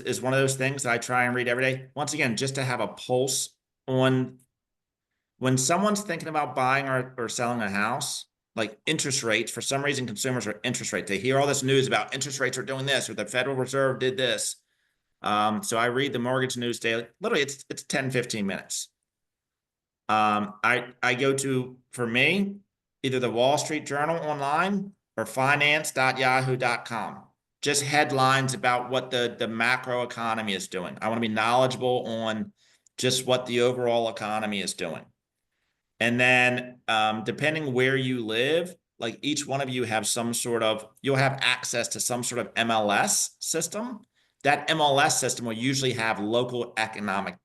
is one of those things that I try and read every day. Once again, just to have a pulse on when someone's thinking about buying or selling a house, like interest rates. For some reason, consumers are interest rates. They hear all this news about interest rates are doing this, or the Federal Reserve did this. So I read the mortgage news daily. Literally, it's 10, 15 minutes. I go to, for me, either the Wall Street Journal online or finance.yahoo.com. Just headlines about what the macro economy is doing. I want to be knowledgeable on just what the overall economy is doing. And then depending where you live, like each one of you have some sort of, you'll have access to some sort of MLS system. That MLS system will usually have local economic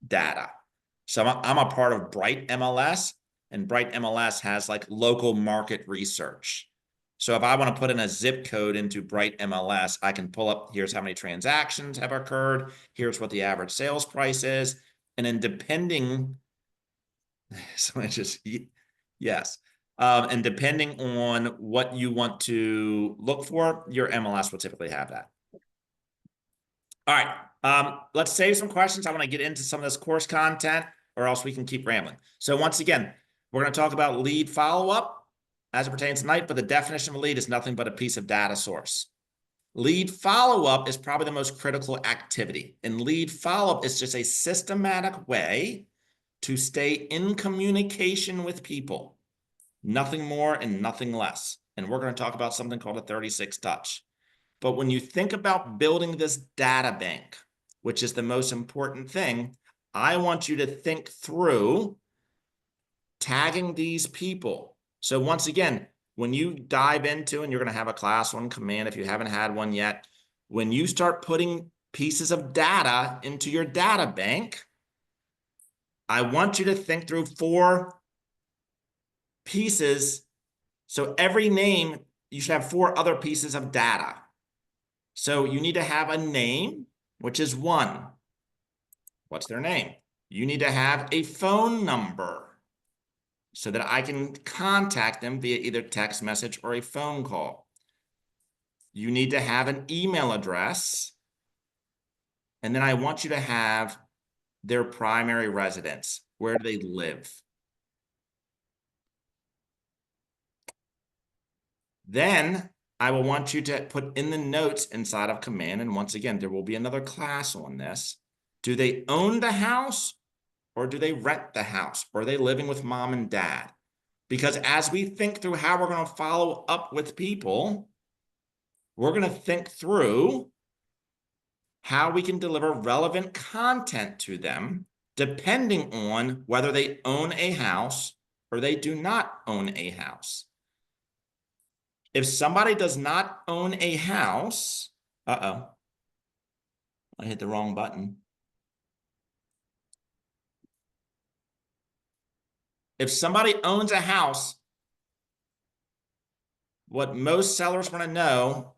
data. So I'm a part of Bright MLS, and Bright MLS has like local market research. So if I want to put in a zip code into Bright MLS, I can pull up, here's how many transactions have occurred, here's what the average sales price is. And then depending, so it's just, yes. And depending on what you want to look for, your MLS will typically have that. All right, let's save some questions. I want to get into some of this course content, or else we can keep rambling. So once again, we're going to talk about lead follow-up as it pertains tonight, but the definition of a lead is nothing but a piece of data source. Lead follow-up is probably the most critical activity. And lead follow-up is just a systematic way to stay in communication with people. Nothing more and nothing less. And we're going to talk about something called a 36 touch. But when you think about building this data bank, which is the most important thing, I want you to think through tagging these people. So once again, when you dive into, and you're going to have a class on command if you haven't had one yet, when you start putting pieces of data into your data bank, I want you to think through 4 pieces. So every name, you should have 4 other pieces of data. So you need to have a name, which is 1. What's their name? You need to have a phone number so that I can contact them via either text message or a phone call. You need to have an email address. And then I want you to have their primary residence. Where do they live? Then I will want you to put in the notes inside of command. And once again, there will be another class on this. Do they own the house, or do they rent the house? Or are they living with mom and dad? Because as we think through how we're going to follow up with people, we're going to think through how we can deliver relevant content to them, depending on whether they own a house or they do not own a house. If somebody does not own a house, I hit the wrong button. If somebody owns a house, what most sellers want to know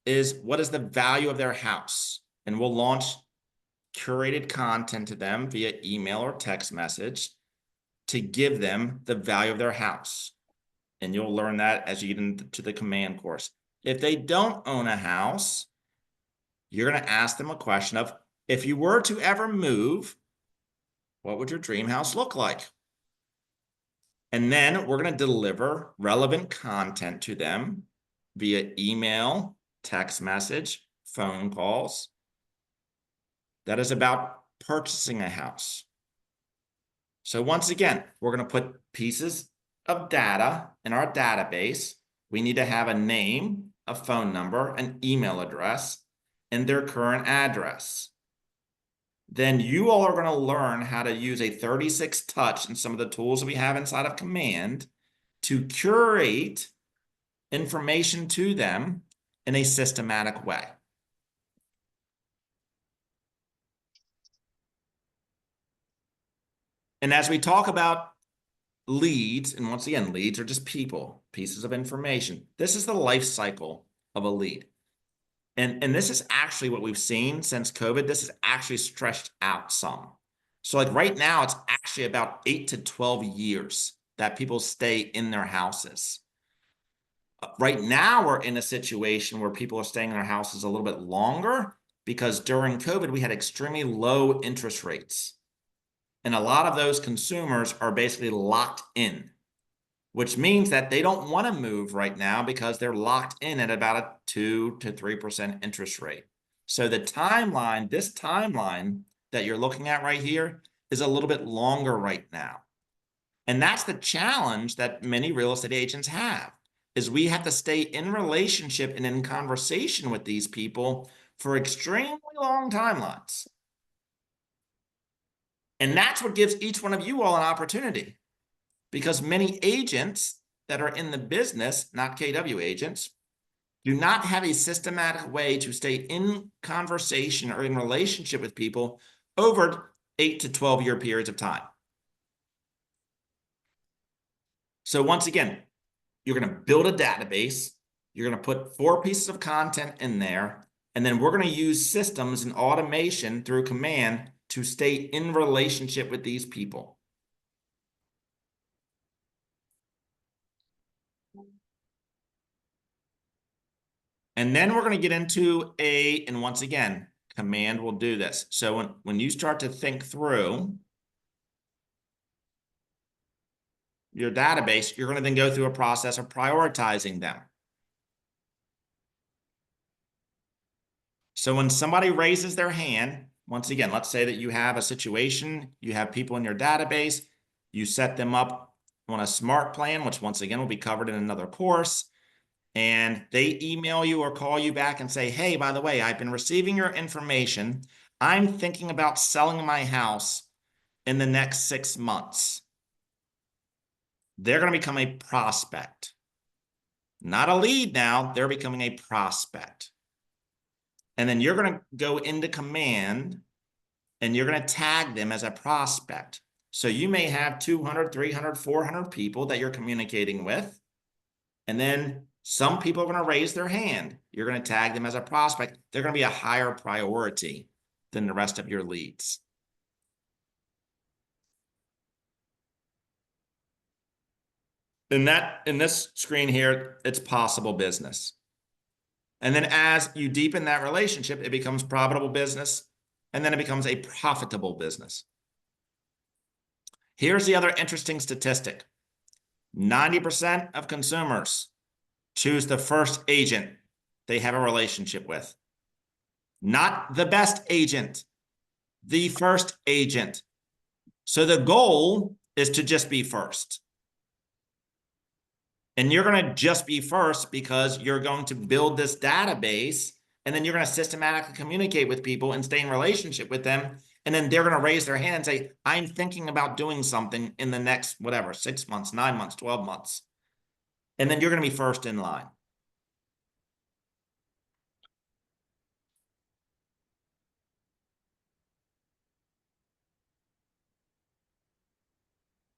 is what is the value of their house? And we'll launch curated content to them via email or text message to give them the value of their house. And you'll learn that as you get into the command course. If they don't own a house, you're going to ask them a question of, if you were to ever move, what would your dream house look like? And then we're going to deliver relevant content to them via email, text message, phone calls. That is about purchasing a house. So once again, we're going to put pieces of data in our database. We need to have a name, a phone number, an email address, and their current address. Then you all are going to learn how to use a 36 touch and some of the tools that we have inside of command to curate information to them in a systematic way. And as we talk about leads, and once again, leads are just people, pieces of information. This is the life cycle of a lead. And this is actually what we've seen since COVID. This is actually stretched out some. So like right now, it's actually about 8 to 12 years that people stay in their houses. Right now, we're in a situation where people are staying in their houses a little bit longer. because during COVID, we had extremely low interest rates. And a lot of those consumers are basically locked in, which means that they don't want to move right now because they're locked in at about a 2 to 3% interest rate. So the timeline, this timeline that you're looking at right here, is a little bit longer right now. And that's the challenge that many real estate agents have, is we have to stay in relationship and in conversation with these people for extremely long timelines. And that's what gives each one of you all an opportunity, because many agents that are in the business, not KW agents, do not have a systematic way to stay in conversation or in relationship with people over 8 to 12-year periods of time. So once again, you're going to build a database. You're going to put 4 pieces of content in there. And then we're going to use systems and automation through command to stay in relationship with these people. And then we're going to get into and once again, command will do this. So when you start to think through your database, you're going to then go through a process of prioritizing them. So when somebody raises their hand, once again, let's say that you have a situation, you have people in your database, you set them up on a smart plan, which once again will be covered in another course, and they email you or call you back and say, hey, by the way, I've been receiving your information. I'm thinking about selling my house in the next 6 months. They're going to become a prospect. Not a lead now, they're becoming a prospect. And then you're going to go into command and you're going to tag them as a prospect. So you may have 200, 300, 400 people that you're communicating with. And then some people are going to raise their hand. You're going to tag them as a prospect. They're going to be a higher priority than the rest of your leads. In this screen here, it's possible business. And then as you deepen that relationship, it becomes profitable business, and then it becomes a profitable business. Here's the other interesting statistic. 90% of consumers choose the first agent they have a relationship with. Not the best agent, the first agent. So the goal is to just be first. And you're going to just be first because you're going to build this database, and then you're going to systematically communicate with people and stay in relationship with them. And then they're going to raise their hand and say, I'm thinking about doing something in the next, whatever, 6 months, 9 months, 12 months. And then you're going to be first in line.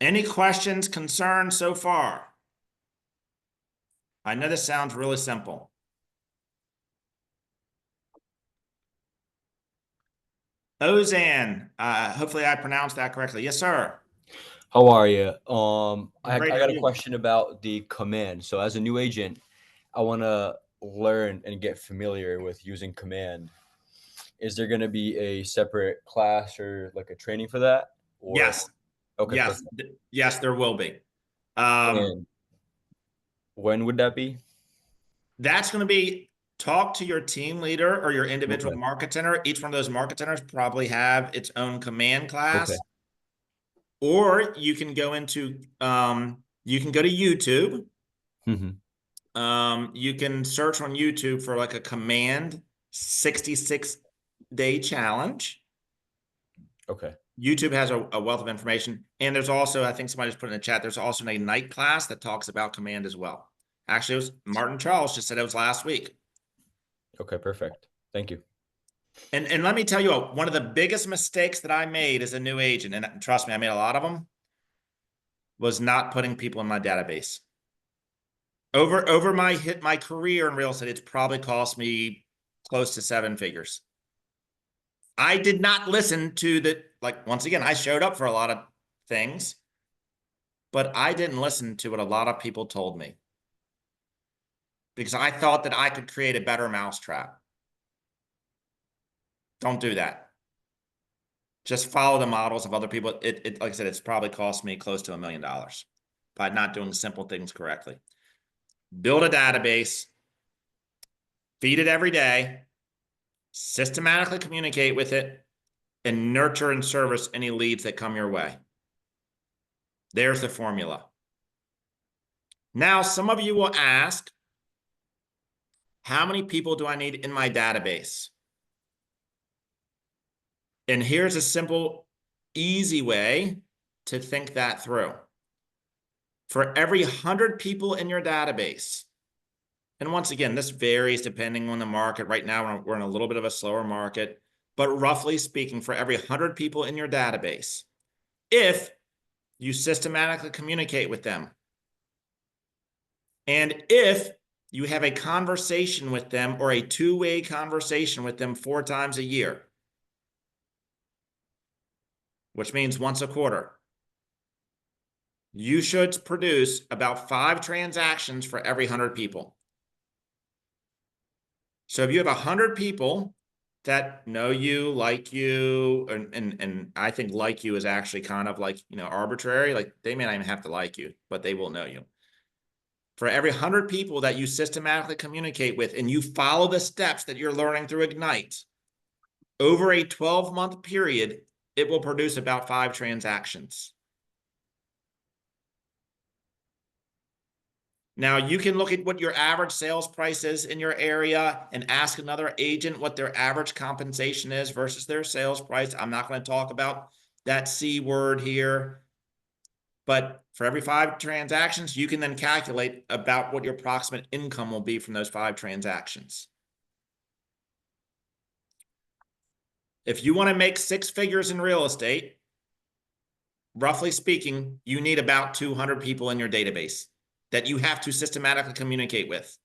Any questions, concerns so far? I know this sounds really simple. Ozan, hopefully I pronounced that correctly. Yes, sir. How are you? I Great, how are got a you? question about the command. So as a new agent, I want to learn and get familiar with using command. Is there going to be a separate class or like a training for that? Or Yes. okay, Yes. perfect. Yes, there will be. And when would that be? That's going to be talk to your team leader or your individual Okay. market center. Each one of those market centers probably have its own command Okay. class. Or you can go into you can go to YouTube. Hmm. You can search on YouTube for like a command 66-day challenge. Okay. YouTube has a wealth of information. And there's also, I think somebody just put in the chat, there's also a night class that talks about command as well. Actually, it was Martin Charles just said it was last week. Okay, perfect. Thank you. And let me tell you, one of the biggest mistakes that I made as a new agent, and trust me, I made a lot of them, was not putting people in my database. Over my career in real estate, it's probably cost me close to 7 figures. I did not listen to like, once again, I showed up for a lot of things, but I didn't listen to what a lot of people told me because I thought that I could create a better mousetrap. Don't do that. Just follow the models of other people. Like I said, it's probably cost me close to $1 million by not doing simple things correctly. Build a database, feed it every day, systematically communicate with it, and nurture and service any leads that come your way. There's the formula. Now, some of you will ask, how many people do I need in my database? And here's a simple, easy way to think that through. For every 100 people in your database, and once again, this varies depending on the market. Right now, we're in a little bit of a slower market, but roughly speaking, for every 100 people in your database, if you systematically communicate with them, and if you have a conversation with them or a two-way conversation with them 4 times a year, which means once a quarter, you should produce about 5 transactions for every 100 people. So if you have 100 people that know you, like you, and I think like you is actually kind of like, arbitrary. Like they may not even have to like you, but they will know you. For every 100 people that you systematically communicate with and you follow the steps that you're learning through Ignite, over a 12-month period, it will produce about 5 transactions. Now, you can look at what your average sales price is in your area and ask another agent what their average compensation is versus their sales price. I'm not going to talk about that C word here. But for every 5 transactions, you can then calculate about what your approximate income will be from those 5 transactions. If you want to make 6 figures in real estate, roughly speaking, you need about 200 people in your database that you have to systematically communicate with.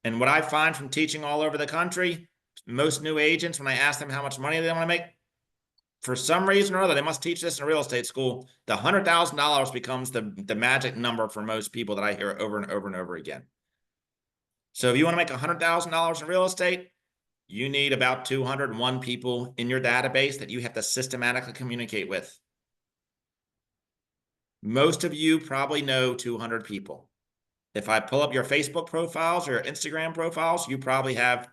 And what I find from teaching all over the country, most new agents, when I ask them how much money they want to make, for some reason or other, they must teach this in real estate school, the $100,000 becomes the magic number for most people that I hear over and over and over again. So if you want to make $100,000 in real estate, you need about 201 people in your database that you have to systematically communicate with. Most of you probably know 200 people. If I pull up your Facebook profiles or your Instagram profiles, you probably have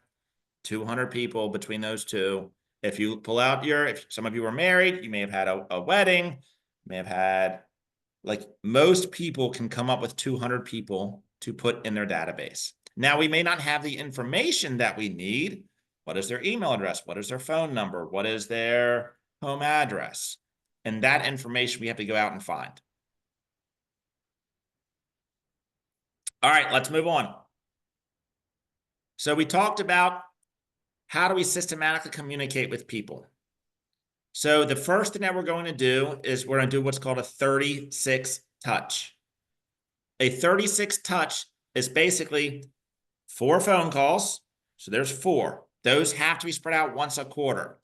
200 people between those two. If you pull out if some of you are married, you may have had a wedding, may have had, like most people can come up with 200 people to put in their database. Now, we may not have the information that we need. What is their email address? What is their phone number? What is their home address? And that information we have to go out and find. All right, let's move on. So we talked about how do we systematically communicate with people. So the first thing that we're going to do is we're going to do what's called a 36 touch. A 36 touch is basically 4 phone calls. So there's 4. Those have to be spread out once a quarter.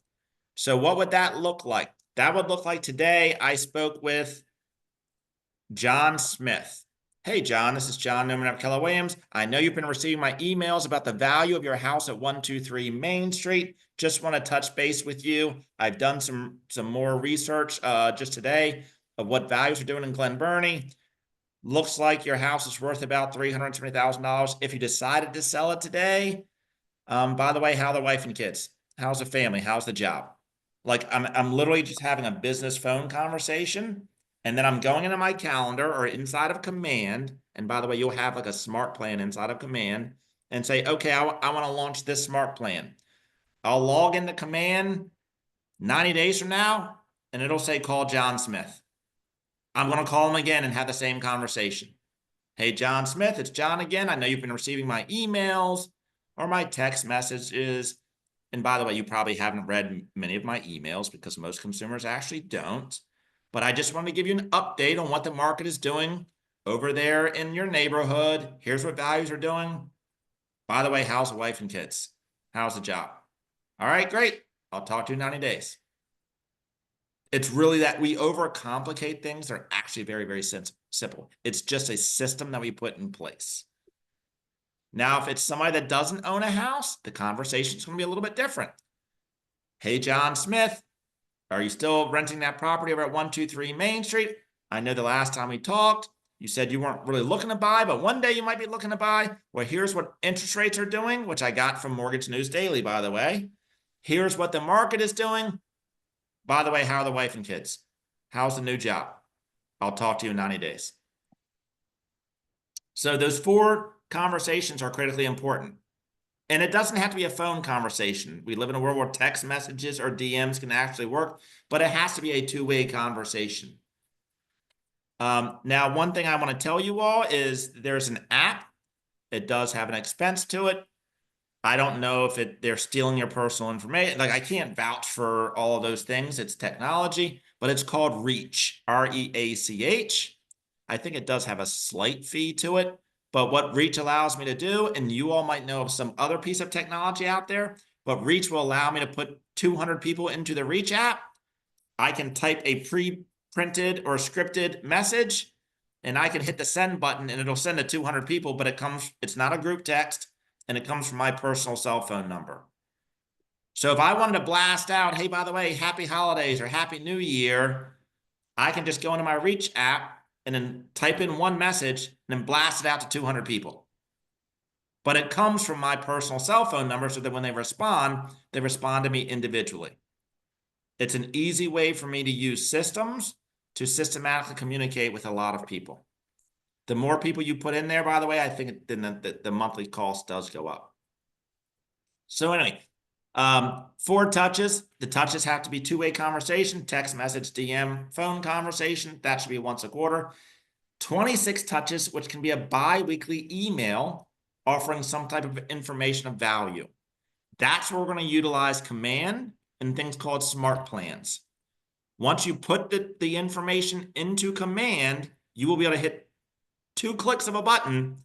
So what would that look like? That would look like today I spoke with John Smith. Hey, John, this is John Newman of Keller Williams. I know you've been receiving my emails about the value of your house at 123 Main Street. Just want to touch base with you. I've done some more research just today of what values are doing in Glen Burnie. Looks like your house is worth about $320,000. If you decided to sell it today, by the way, how are the wife and kids? How's the family? How's the job? Like I'm literally just having a business phone conversation. And then I'm going into my calendar or inside of Command. And by the way, you'll have like a smart plan inside of Command and say, okay, I want to launch this smart plan. I'll log into Command 90 days from now, and it'll say, call John Smith. I'm going to call him again and have the same conversation. Hey, John Smith, it's John again. I know you've been receiving my emails or my text messages. And by the way, you probably haven't read many of my emails because most consumers actually don't. But I just want to give you an update on what the market is doing over there in your neighborhood. Here's what values are doing. By the way, how's the wife and kids? How's the job? All right, great. I'll talk to you in 90 days. It's really that we overcomplicate things. They're actually very, very simple. It's just a system that we put in place. Now, if it's somebody that doesn't own a house, the conversation's going to be a little bit different. Hey, John Smith, are you still renting that property over at 123 Main Street? I know the last time we talked, you said you weren't really looking to buy, but one day you might be looking to buy. Well, here's what interest rates are doing, which I got from Mortgage News Daily, by the way. Here's what the market is doing. By the way, how are the wife and kids? How's the new job? I'll talk to you in 90 days. So those 4 conversations are critically important. And it doesn't have to be a phone conversation. We live in a world where text messages or DMs can actually work, but it has to be a two-way conversation. Now, one thing I want to tell you all is there's an app. It does have an expense to it. I don't know if they're stealing your personal information. Like, I can't vouch for all of those things. It's technology, but it's called Reach, R-E-A-C-H. I think it does have a slight fee to it. But what Reach allows me to do, and you all might know of some other piece of technology out there, but Reach will allow me to put 200 people into the Reach app. I can type a pre-printed or scripted message, and I can hit the send button, and it'll send to 200 people, but it's not a group text, and it comes from my personal cell phone number. So if I wanted to blast out, hey, by the way, happy holidays or happy new year, I can just go into my Reach app and then type in one message and then blast it out to 200 people. But it comes from my personal cell phone number so that when they respond to me individually. It's an easy way for me to use systems to systematically communicate with a lot of people. The more people you put in there, by the way, I think then the monthly cost does go up. So anyway, 4 touches. The touches have to be two-way conversation, text message, DM, phone conversation. That should be once a quarter. 26 touches, which can be a bi-weekly email offering some type of information of value. That's where we're going to utilize command and things called smart plans. Once you put the information into command, you will be able to hit 2 clicks of a button,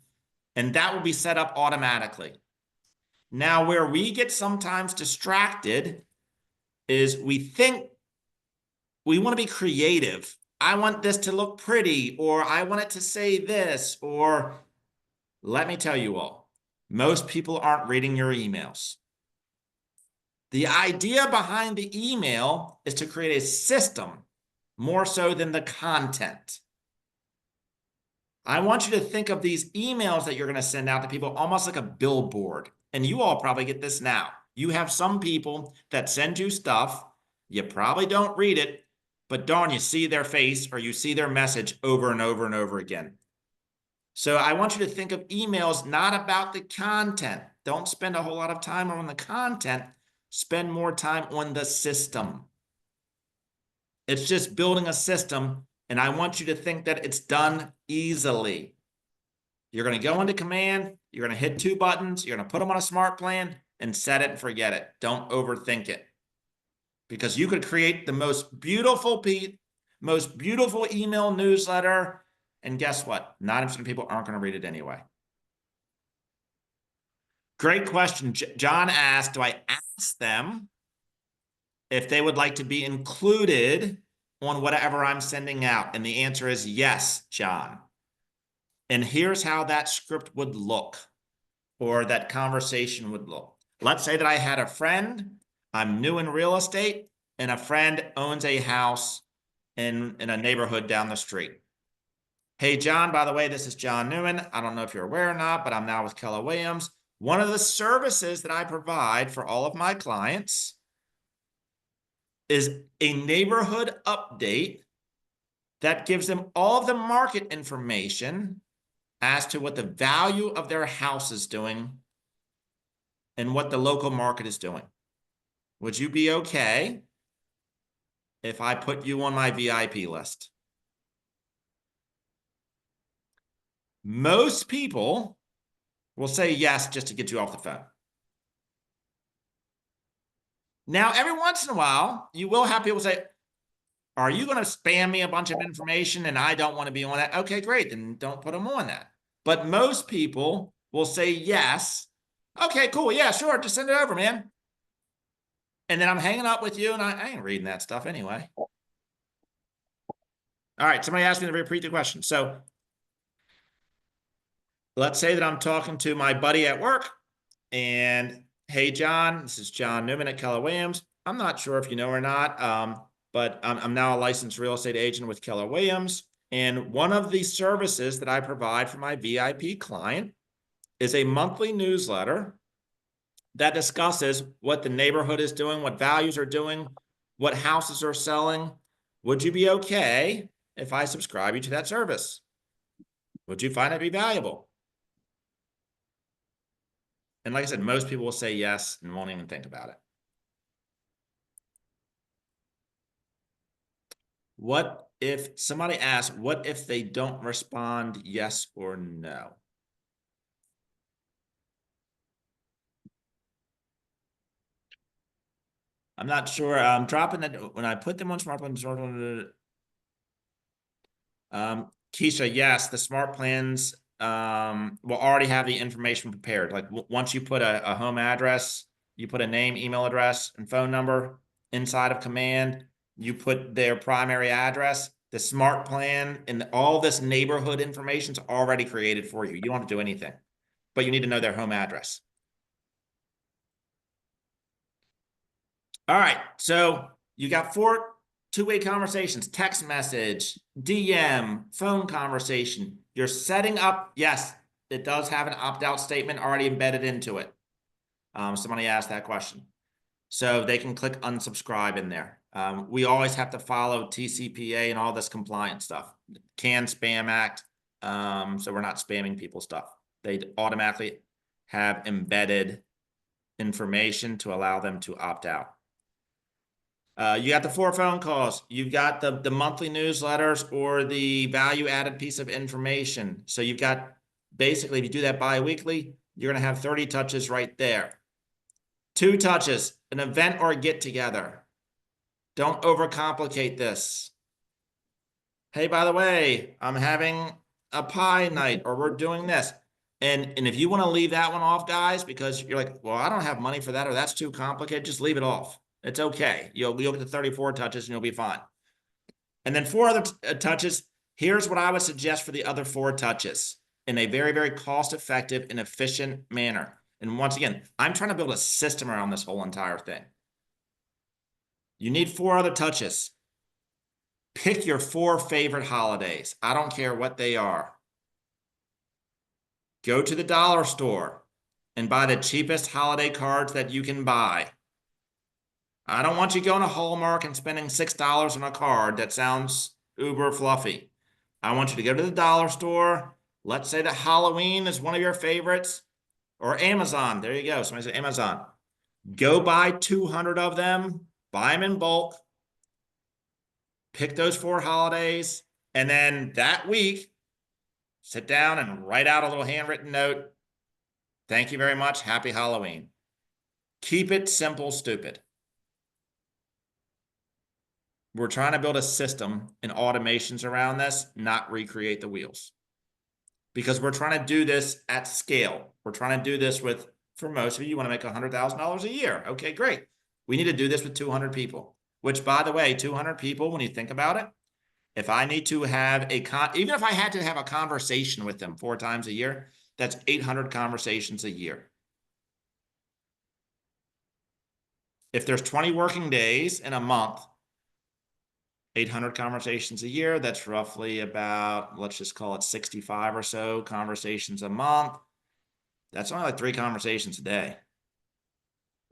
and that will be set up automatically. Now, where we get sometimes distracted is we think we want to be creative. I want this to look pretty, or I want it to say this, or let me tell you all, most people aren't reading your emails. The idea behind the email is to create a system more so than the content. I want you to think of these emails that you're going to send out to people almost like a billboard. And you all probably get this now. You have some people that send you stuff. You probably don't read it, but darn, you see their face or you see their message over and over and over again. So I want you to think of emails not about the content. Don't spend a whole lot of time on the content. Spend more time on the system. It's just building a system, and I want you to think that it's done easily. You're going to go into command, you're going to hit 2 buttons, you're going to put them on a smart plan, and set it and forget it. Don't overthink it. Because you could create the most beautiful email newsletter, and guess what? 90% of people aren't going to read it anyway. Great question. John asked, do I ask them if they would like to be included on whatever I'm sending out? And the answer is yes, John. And here's how that script would look, or that conversation would look. Let's say that I had a friend, I'm new in real estate, and a friend owns a house in a neighborhood down the street. Hey, John, by the way, this is John Newman. I don't know if you're aware or not, but I'm now with Keller Williams. One of the services that I provide for all of my clients is a neighborhood update that gives them all of the market information as to what the value of their house is doing and what the local market is doing. Would you be okay if I put you on my VIP list? Most people will say yes just to get you off the phone. Now, every once in a while, you will have people say, are you going to spam me a bunch of information and I don't want to be on that? Okay, great. Then don't put them on that. But most people will say yes. Okay, cool. Yeah, sure. Just send it over, man. And then I'm hanging up with you and I ain't reading that stuff anyway. All right. Somebody asked me to repeat the question. So let's say that I'm talking to my buddy at work and, hey, John, this is John Newman at Keller Williams. I'm not sure if you know or not, but I'm now a licensed real estate agent with Keller Williams. And one of the services that I provide for my VIP client is a monthly newsletter that discusses what the neighborhood is doing, what values are doing, what houses are selling. Would you be okay if I subscribe you to that service? Would you find it to be valuable? And like I said, most people will say yes and won't even think about it. What if somebody asks, what if they don't respond yes or no? I'm not sure. I'm dropping that when I put them on smart plans. Keisha, yes, the smart plans will already have the information prepared. Like once you put a home address, you put a name, email address, and phone number inside of command, you put their primary address, the smart plan, and all this neighborhood information is already created for you. You don't have to do anything, but you need to know their home address. All right, so you got 4 two-way conversations: text message, DM, phone conversation. You're setting up, yes, it does have an opt-out statement already embedded into it. Somebody asked that question. So they can click unsubscribe in there. We always have to follow TCPA and all this compliance stuff. Can Spam Act, so we're not spamming people's stuff. They automatically have embedded information to allow them to opt out. You got the 4 phone calls. You've got the monthly newsletters or the value added piece of information. So you've got basically, if you do that bi-weekly, you're going to have 30 touches right there. 2 touches, an event or a get together. Don't overcomplicate this. Hey, by the way, I'm having a pie night, or we're doing this. And if you want to leave that one off, guys, because you're like, well, I don't have money for that, or that's too complicated, just leave it off. It's okay. You'll get to 34 touches and you'll be fine. And then 4 other touches. Here's what I would suggest for the other 4 touches in a very, very cost-effective and efficient manner. And once again, I'm trying to build a system around this whole entire thing. You need 4 other touches. Pick your 4 favorite holidays. I don't care what they are. Go to the dollar store and buy the cheapest holiday cards that you can buy. I don't want you going to Hallmark and spending $6 on a card that sounds uber fluffy. I want you to go to the dollar store. Let's say that Halloween is one of your favorites, or Amazon. There you go. Somebody said Amazon. Go buy 200 of them, buy them in bulk, pick those 4 holidays, and then that week, sit down and write out a little handwritten note. Thank you very much. Happy Halloween. Keep it simple, stupid. We're trying to build a system and automations around this, not recreate the wheels. Because we're trying to do this at scale. We're trying to do this with, for most of you want to make $100,000 a year. Okay, great. We need to do this with 200 people, which, by the way, 200 people, when you think about it, if I need to have even if I had to have a conversation with them 4 times a year, that's 800 conversations a year. If there's 20 working days in a month, 800 conversations a year, that's roughly about, let's just call it 65 or so conversations a month. That's only like 3 conversations a day.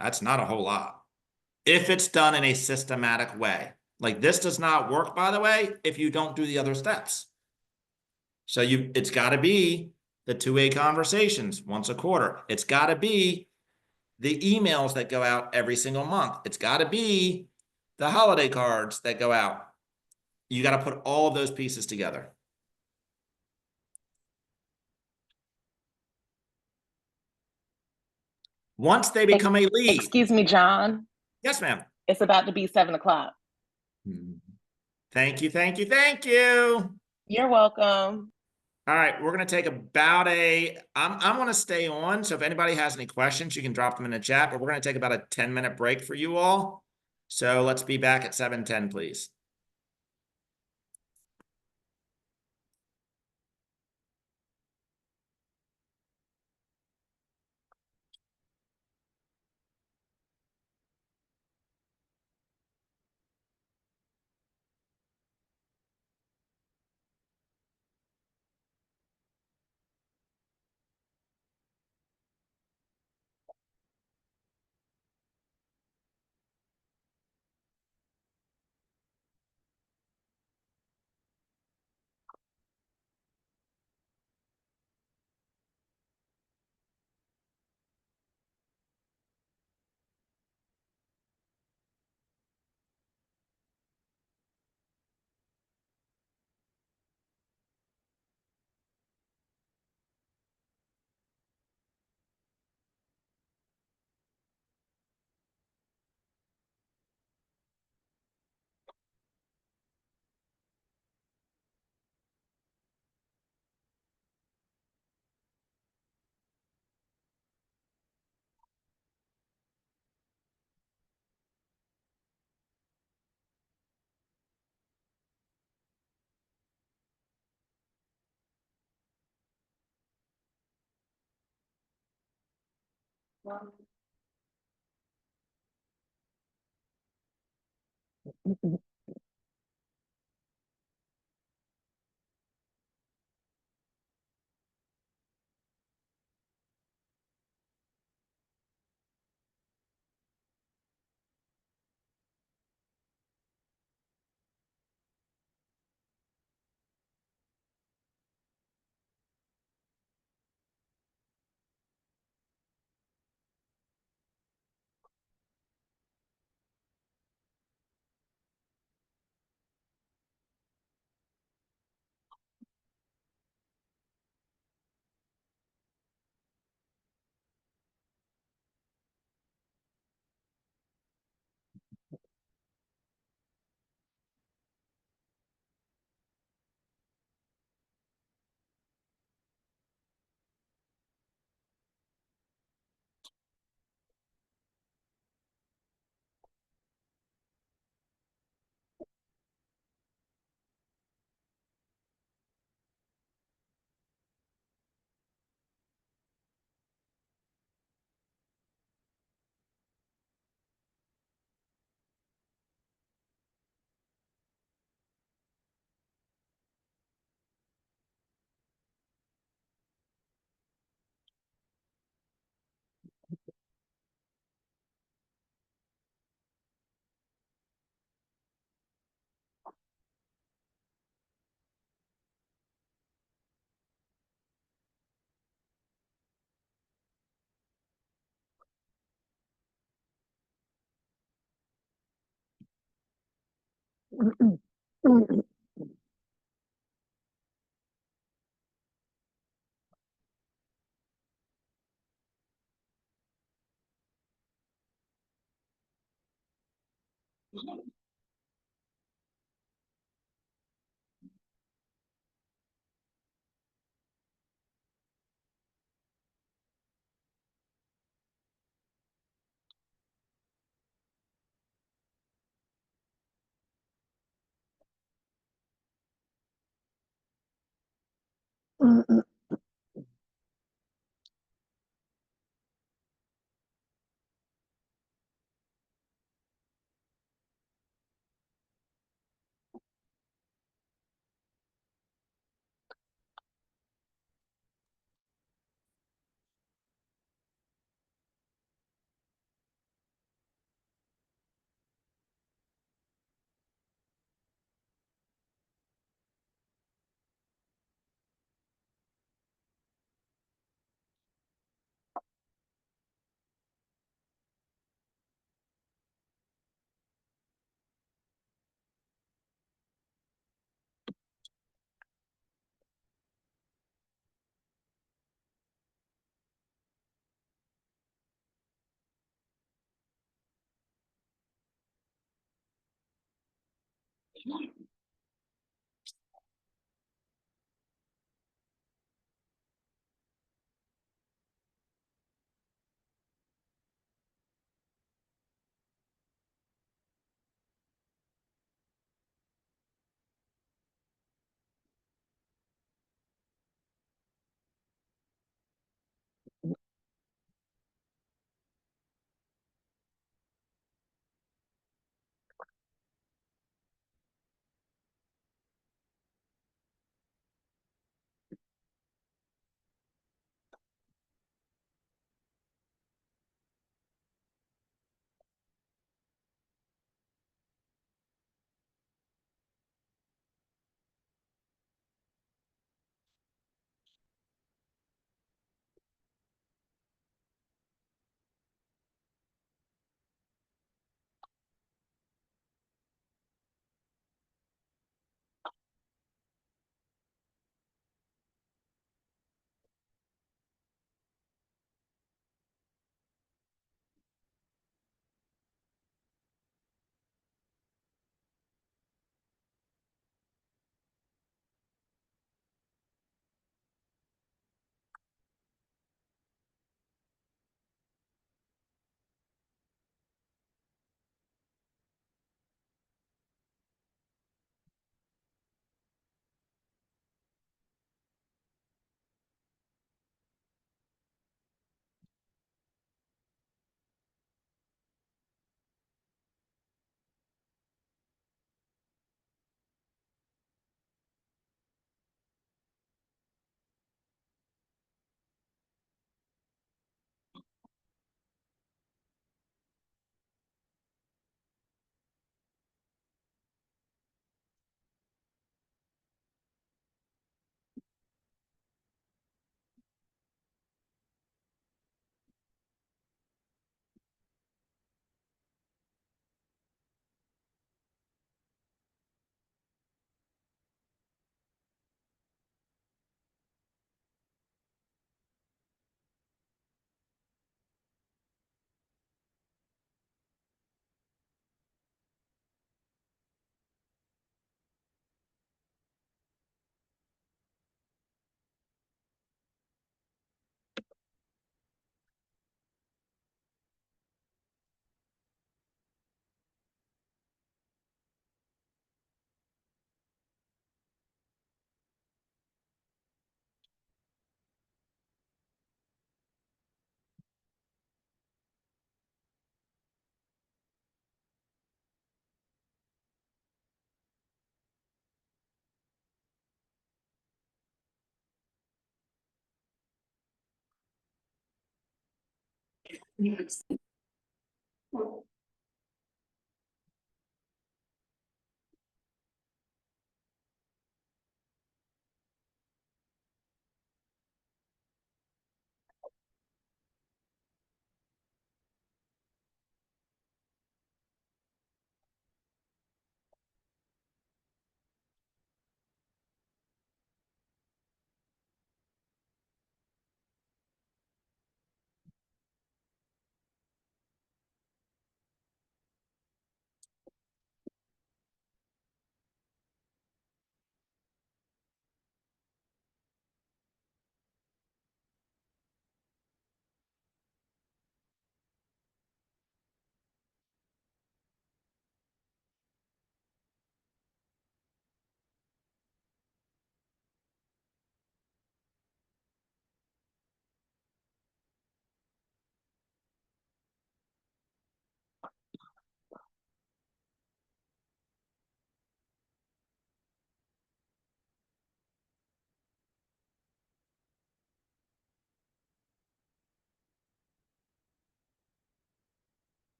That's not a whole lot. If it's done in a systematic way. Like, this does not work, by the way, if you don't do the other steps. So it's got to be the 2-way conversations once a quarter. It's got to be the emails that go out every single month. It's got to be the holiday cards that go out. You got to put all of those pieces together. Once they become a lead. Excuse me, John. Yes, ma'am. It's about to be 7 o'clock. Thank you, thank you, thank you. You're welcome. All right, we're going to take about I'm going to stay on. So if anybody has any questions, you can drop them in the chat, but we're going to take about a 10-minute break for you all. So let's be back at 7:10, please.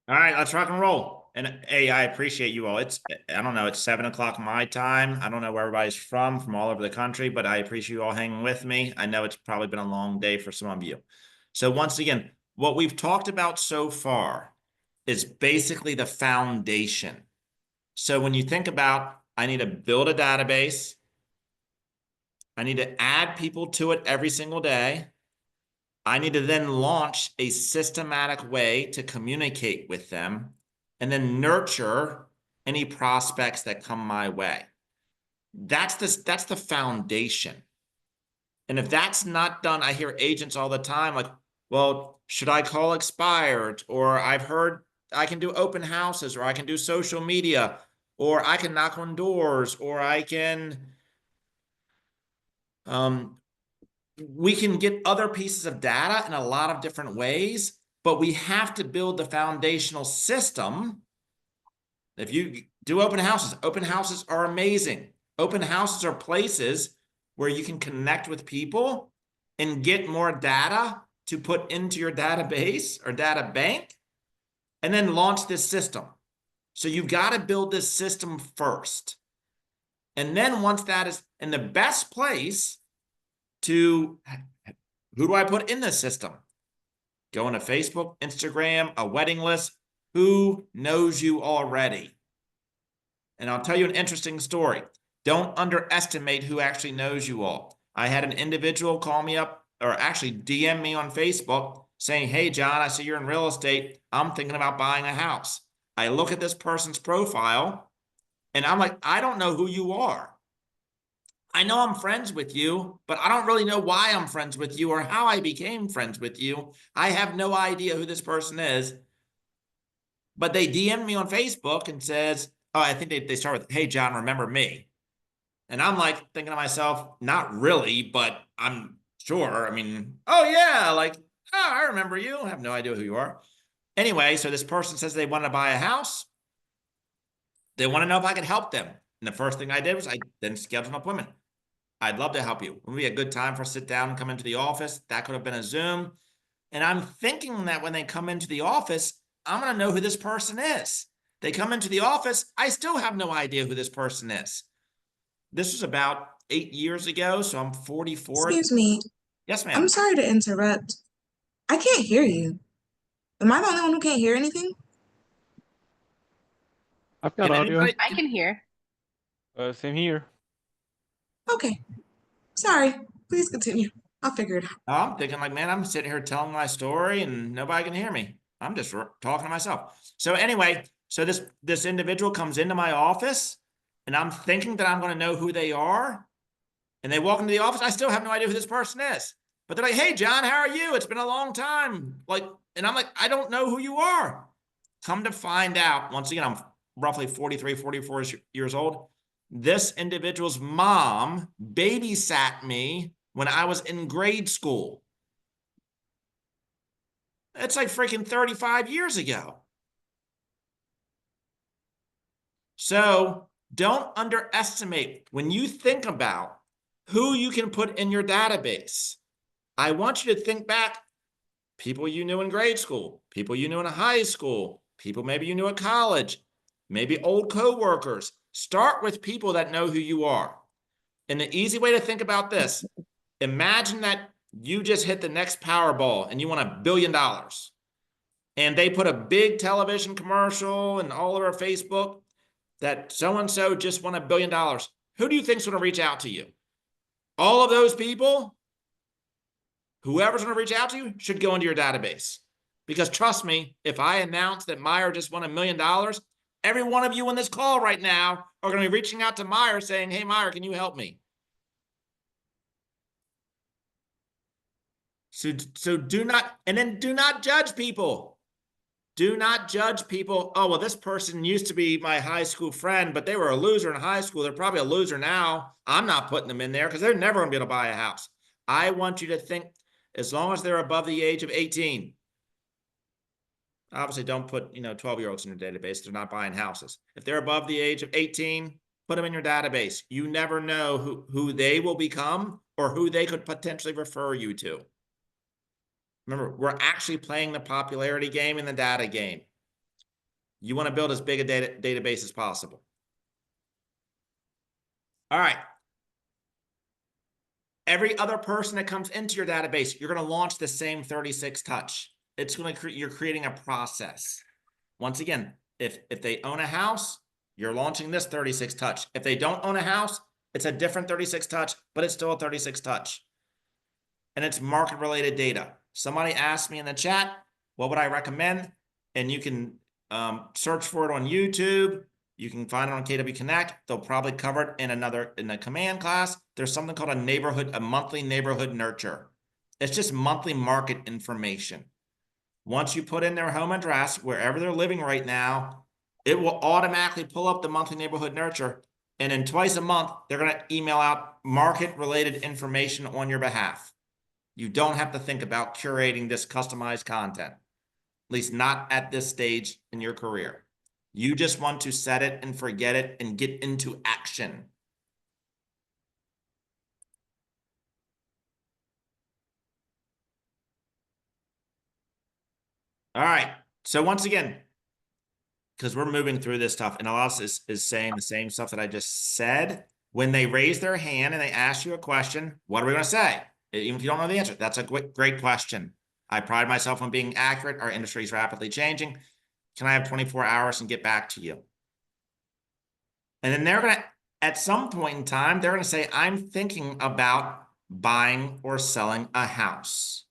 All right, let's rock and roll. And hey, I appreciate you all. I don't know, it's 7 o'clock my time. I don't know where everybody's from all over the country, but I appreciate you all hanging with me. I know it's probably been a long day for some of you. So once again, what we've talked about so far is basically the foundation. So when you think about, I need to build a database, I need to add people to it every single day. I need to then launch a systematic way to communicate with them and then nurture any prospects that come my way. That's the foundation. And if that's not done, I hear agents all the time like, well, should I call expired? Or I've heard I can do open houses, or I can do social media, or I can knock on doors, or I can we can get other pieces of data in a lot of different ways, but we have to build the foundational system. If you do open houses are amazing. Open houses are places where you can connect with people and get more data to put into your database or data bank, and then launch this system. So you've got to build this system first. And then once that is in the best place to, who do I put in this system? Go into Facebook, Instagram, a wedding list. Who knows you already? And I'll tell you an interesting story. Don't underestimate who actually knows you all. I had an individual call me up, or actually DM me on Facebook saying, hey, John, I see you're in real estate. I'm thinking about buying a house. I look at this person's profile and I'm like, I don't know who you are. I know I'm friends with you, but I don't really know why I'm friends with you or how I became friends with you. I have no idea who this person is. But they DM'd me on Facebook and says, oh, I think they start with, hey, John, remember me? And I'm like thinking to myself, not really, but I'm sure. I mean, oh, yeah, like, oh, I remember you. I have no idea who you are. Anyway, so this person says they want to buy a house. They want to know if I can help them. And the first thing I did was I then scheduled an appointment. I'd love to help you. It would be a good time for us to sit down and come into the office. That could have been a Zoom. And I'm thinking that when they come into the office, I'm going to know who this person is. They come into the office, I still have no idea who this person is. This was about 8 years ago, so I'm 44. Excuse me. Yes, I'm ma'am. sorry to interrupt. I can't hear you. Am I the only one who can't hear anything? I've got Can audio. anybody? I can hear. Same here. Okay. Sorry. Please continue. I'll figure it out. I'm thinking like, man, I'm sitting here telling my story and nobody can hear me. I'm just talking to myself. So anyway, so this individual comes into my office and I'm thinking that I'm going to know who they are. And they walk into the office. I still have no idea who this person is. But they're like, hey, John, how are you? It's been a long time. Like, and I'm like, I don't know who you are. Come to find out, once again, I'm roughly 43, 44 years old. This individual's mom babysat me when I was in grade school. It's like freaking 35 years ago. So don't underestimate when you think about who you can put in your database. I want you to think back, people you knew in grade school, people you knew in high school, people maybe you knew at college, maybe old coworkers. Start with people that know who you are. And the easy way to think about this, imagine that you just hit the next Powerball and you won $1 billion. And they put a big television commercial and all over Facebook that so-and-so just won $1 billion. Who do you think is going to reach out to you? All of those people, whoever's going to reach out to you should go into your database. Because trust me, if I announce that Meyer just won $1 million, every one of you on this call right now are going to be reaching out to Meyer saying, hey, Meyer, can you help me? So do not, and then do not judge people. Do not judge people. Oh, well, this person used to be my high school friend, but they were a loser in high school. They're probably a loser now. I'm not putting them in there because they're never going to be able to buy a house. I want you to think, as long as they're above the age of 18, obviously don't put, 12-year-olds in your database. They're not buying houses. If they're above the age of 18, put them in your database. You never know who they will become or who they could potentially refer you to. Remember, we're actually playing the popularity game and the data game. You want to build as big a database as possible. All right. Every other person that comes into your database, you're going to launch the same 36 touch. It's going to you're creating a process. Once again, if they own a house, you're launching this 36 touch. If they don't own a house, it's a different 36 touch, but it's still a 36 touch. And it's market related data. Somebody asked me in the chat, what would I recommend? And you can search for it on YouTube. You can find it on KW Connect. They'll probably cover it in a command class. There's something called a monthly neighborhood nurture. It's just monthly market information. Once you put in their home address, wherever they're living right now, it will automatically pull up the monthly neighborhood nurture. And then twice a month, they're going to email out market related information on your behalf. You don't have to think about curating this customized content, at least not at this stage in your career. You just want to set it and forget it and get into action. All right. So once again, because we're moving through this stuff and a lot of us is saying the same stuff that I just said, when they raise their hand and they ask you a question, what are we going to say? Even if you don't know the answer, that's a great question. I pride myself on being accurate. Our industry is rapidly changing. Can I have 24 hours and get back to you? And then they're going to, at some point in time, they're going to say, I'm thinking about buying or selling a house.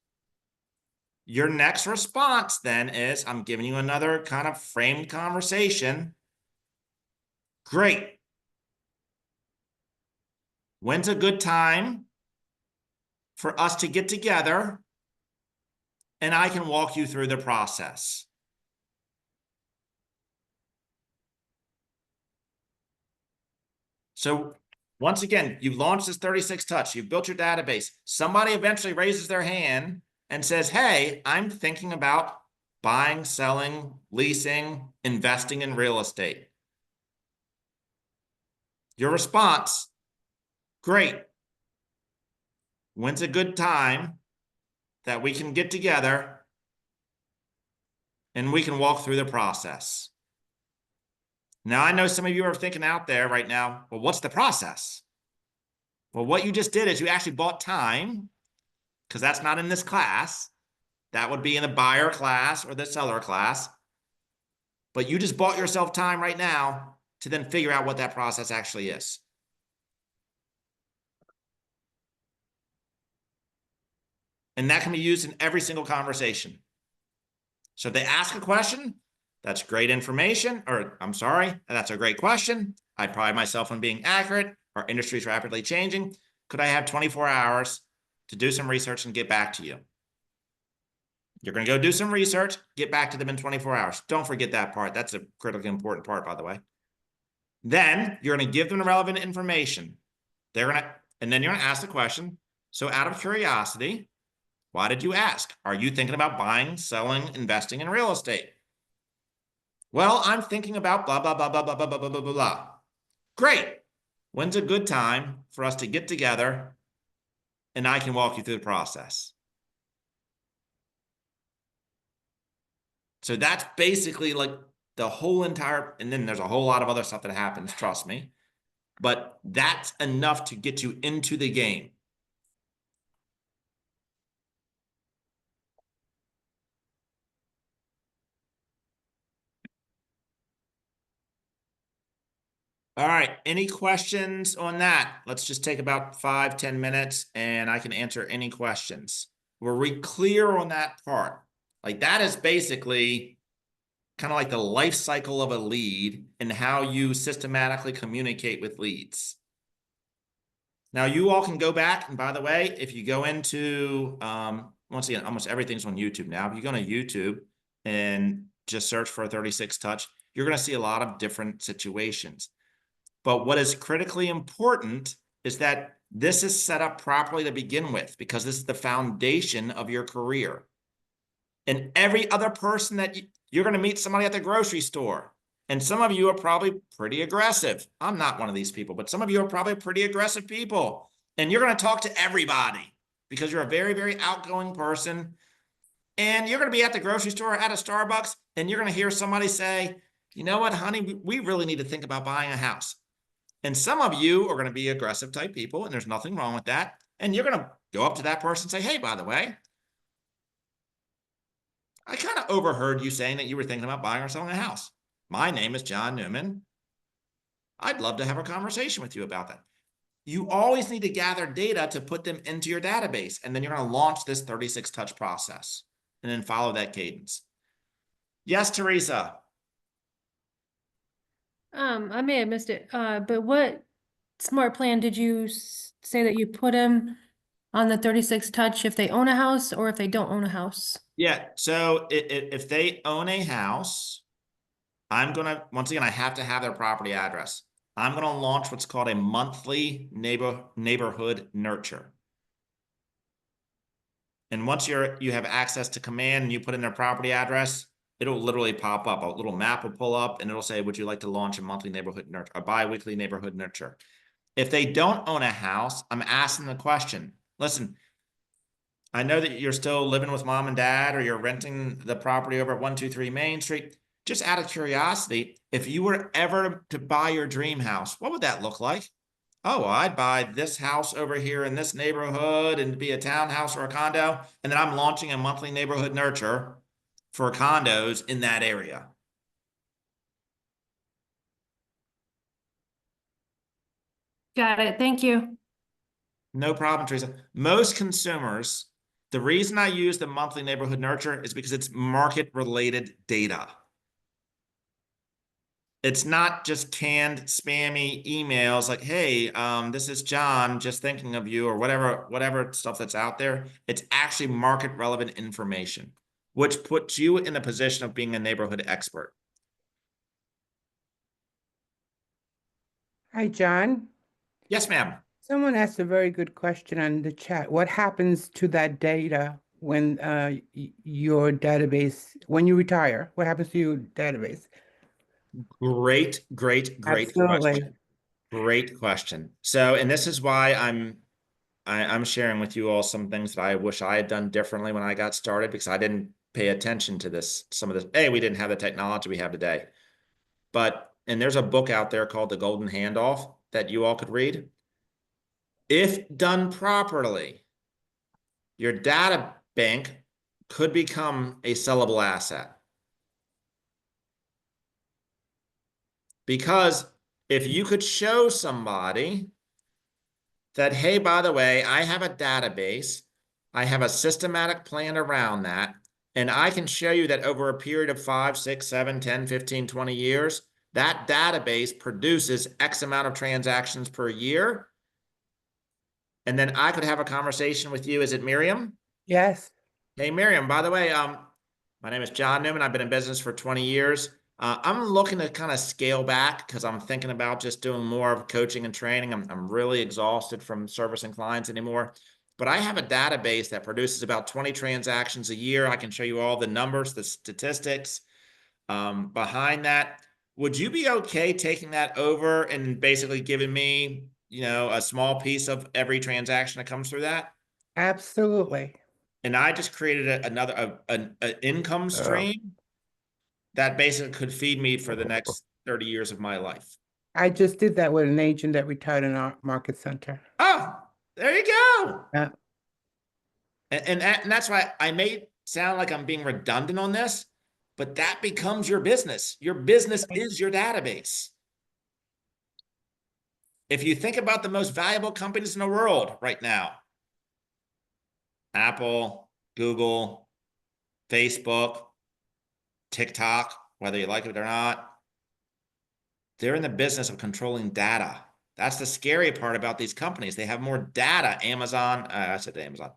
Your next response then is, I'm giving you another kind of framed conversation. Great. When's a good time for us to get together and I can walk you through the process? So once again, you've launched this 36 touch, you've built your database. Somebody eventually raises their hand and says, hey, I'm thinking about buying, selling, leasing, investing in real estate. Your response, great. When's a good time that we can get together and we can walk through the process? Now, I know some of you are thinking out there right now, well, what's the process? Well, what you just did is you actually bought time, because that's not in this class. That would be in the buyer class or the seller class. But you just bought yourself time right now to then figure out what that process actually is. And that can be used in every single conversation. So if they ask a question, that's great information, or I'm sorry, that's a great question. I pride myself on being accurate. Our industry is rapidly changing. Could I have 24 hours to do some research and get back to you? You're going to go do some research, get back to them in 24 hours. Don't forget that part. That's a critically important part, by the way. Then you're going to give them the relevant information. And then you're going to ask the question. So out of curiosity, why did you ask? Are you thinking about buying, selling, investing in real estate? Well, I'm thinking about blah, blah, blah, blah, blah, blah, blah, blah, blah, blah, blah. Great. When's a good time for us to get together and I can walk you through the process? So that's basically like the whole entire, and then there's a whole lot of other stuff that happens, trust me. But that's enough to get you into the game. All right, any questions on that? Let's just take about 5-10 minutes and I can answer any questions. Were we clear on that part? Like that is basically kind of like the life cycle of a lead and how you systematically communicate with leads. Now you all can go back, and by the way, if you go into, once again, almost everything's on YouTube now. If you go to YouTube and just search for a 36 touch, you're going to see a lot of different situations. But what is critically important is that this is set up properly to begin with, because this is the foundation of your career. And every other person that you're going to meet somebody at the grocery store. And some of you are probably pretty aggressive. I'm not one of these people, but some of you are probably pretty aggressive people. And you're going to talk to everybody because you're a very, very outgoing person. And you're going to be at the grocery store, at a Starbucks, and you're going to hear somebody say, you know what, honey, we really need to think about buying a house. And some of you are going to be aggressive type people, and there's nothing wrong with that. And you're going to go up to that person and say, hey, by the way, I kind of overheard you saying that you were thinking about buying or selling a house. My name is John Newman. I'd love to have a conversation with you about that. You always need to gather data to put them into your database, and then you're going to launch this 36 touch process and then follow that cadence. Yes, Teresa. I may have missed it, but what smart plan did you say that you put them on the 36 touch if they own a house or if they don't own a house? Yeah, so if they own a house, I'm going to, once again, I have to have their property address. I'm going to launch what's called a monthly neighborhood nurture. And once you have access to command and you put in their property address, it'll literally pop up. A little map will pull up and it'll say, would you like to launch a monthly neighborhood nurture, a bi-weekly neighborhood nurture? If they don't own a house, I'm asking the question, listen, I know that you're still living with mom and dad, or you're renting the property over at 123 Main Street. Just out of curiosity, if you were ever to buy your dream house, what would that look like? Oh, well, I'd buy this house over here in this neighborhood and be a townhouse or a condo. And then I'm launching a monthly neighborhood nurture for condos in that area. Got it. Thank you. No problem, Teresa. Most consumers, the reason I use the monthly neighborhood nurture is because it's market-related data. It's not just canned spammy emails like, hey, this is John, just thinking of you, or whatever stuff that's out there. It's actually market relevant information, which puts you in the position of being a neighborhood expert. Hi, John. Yes, ma'am. Someone asked a very good question on the chat. What happens to that data when your database, when you retire? What happens to your database? Great, great, great Absolutely. question. Great question. So, and this is why I'm sharing with you all some things that I wish I had done differently when I got started, because I didn't pay attention to this. Some of this, A, we didn't have the technology we have today. But, and there's a book out there called The Golden Handoff that you all could read. If done properly, your data bank could become a sellable asset. Because if you could show somebody that, hey, by the way, I have a database, I have a systematic plan around that, and I can show you that over a period of 5, 6, 7, 10, 15, 20 years, that database produces X amount of transactions per year. And then I could have a conversation with you. Is it Miriam? Yes. Hey, Miriam, by the way, my name is John Newman. I've been in business for 20 years. I'm looking to kind of scale back because I'm thinking about just doing more of coaching and training. I'm really exhausted from servicing clients anymore. But I have a database that produces about 20 transactions a year. I can show you all the numbers, the statistics behind that. Would you be okay taking that over and basically giving me, a small piece of every transaction that comes through that? Absolutely. And I just created another an income stream that basically could feed me for the next 30 years of my life. I just did that with an agent that retired in our market center. Oh, there you go. Yeah. And that's why I may sound like I'm being redundant on this, but that becomes your business. Your business is your database. If you think about the most valuable companies in the world right now, Apple, Google, Facebook, TikTok, whether you like it or not, they're in the business of controlling data. That's the scary part about these companies. They have more data. Amazon, I said Amazon,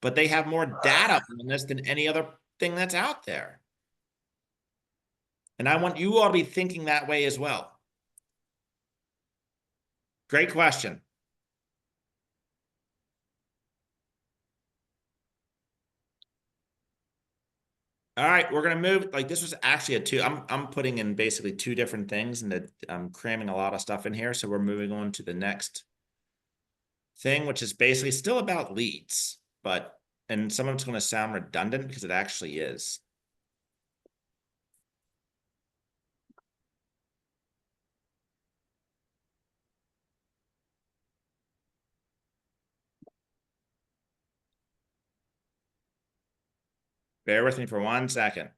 but they have more data on this than any other thing that's out there. And I want you all to be thinking that way as well. Great question. All right, we're gonna move. Like, this was actually I'm putting in basically two different things, and I'm cramming a lot of stuff in here. So we're moving on to the next thing, which is basically still about leads, and some of it's going to sound redundant because it actually is. Bear with me for 1 second.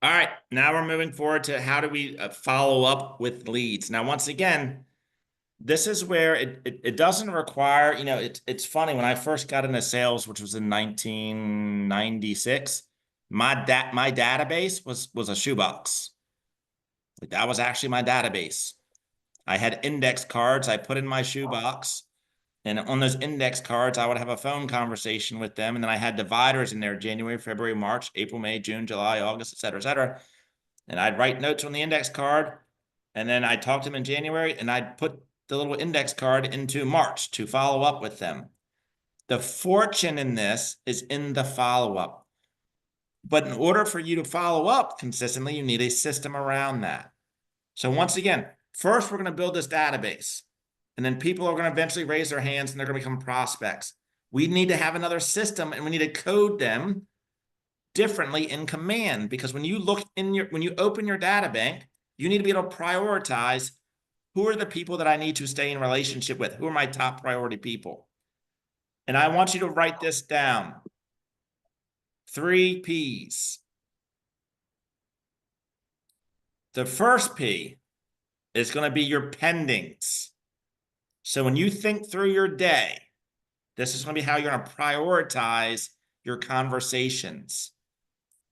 All right, now we're moving forward to how do we follow up with leads. Now, once again, this is where it doesn't require, it's funny, when I first got into sales, which was in 1996, my database was a shoebox. Like, that was actually my database. I had index cards I put in my shoebox. And on those index cards, I would have a phone conversation with them. And then I had dividers in there: January, February, March, April, May, June, July, August, et cetera, et cetera. And I'd write notes on the index card. And then I'd talk to them in January, and I'd put the little index card into March to follow up with them. The fortune in this is in the follow-up. But in order for you to follow up consistently, you need a system around that. So once again, first, we're going to build this database. And then people are going to eventually raise their hands and they're going to become prospects. We need to have another system, and we need to code them differently in Command, because when you open your data bank, you need to be able to prioritize who are the people that I need to stay in relationship with, who are my top priority people. And I want you to write this down. 3 P's. The first P is going to be your pendings. So when you think through your day, this is going to be how you're going to prioritize your conversations.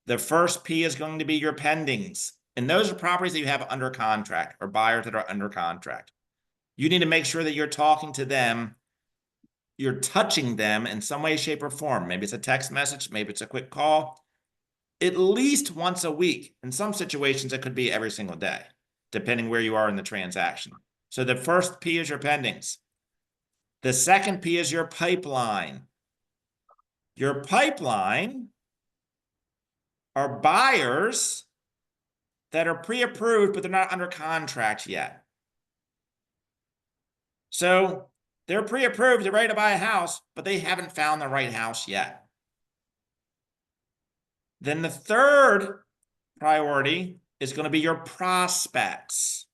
The first P is going to be your pendings. And those are properties that you have under contract or buyers that are under contract. You need to make sure that you're talking to them, you're touching them in some way, shape, or form. Maybe it's a text message, maybe it's a quick call, at least once a week. In some situations, it could be every single day, depending where you are in the transaction. So the first P is your pendings. The second P is your pipeline. Your pipeline are buyers that are pre-approved, but they're not under contract yet. So they're pre-approved, they're ready to buy a house, but they haven't found the right house yet. Then the third priority is going to be your prospects.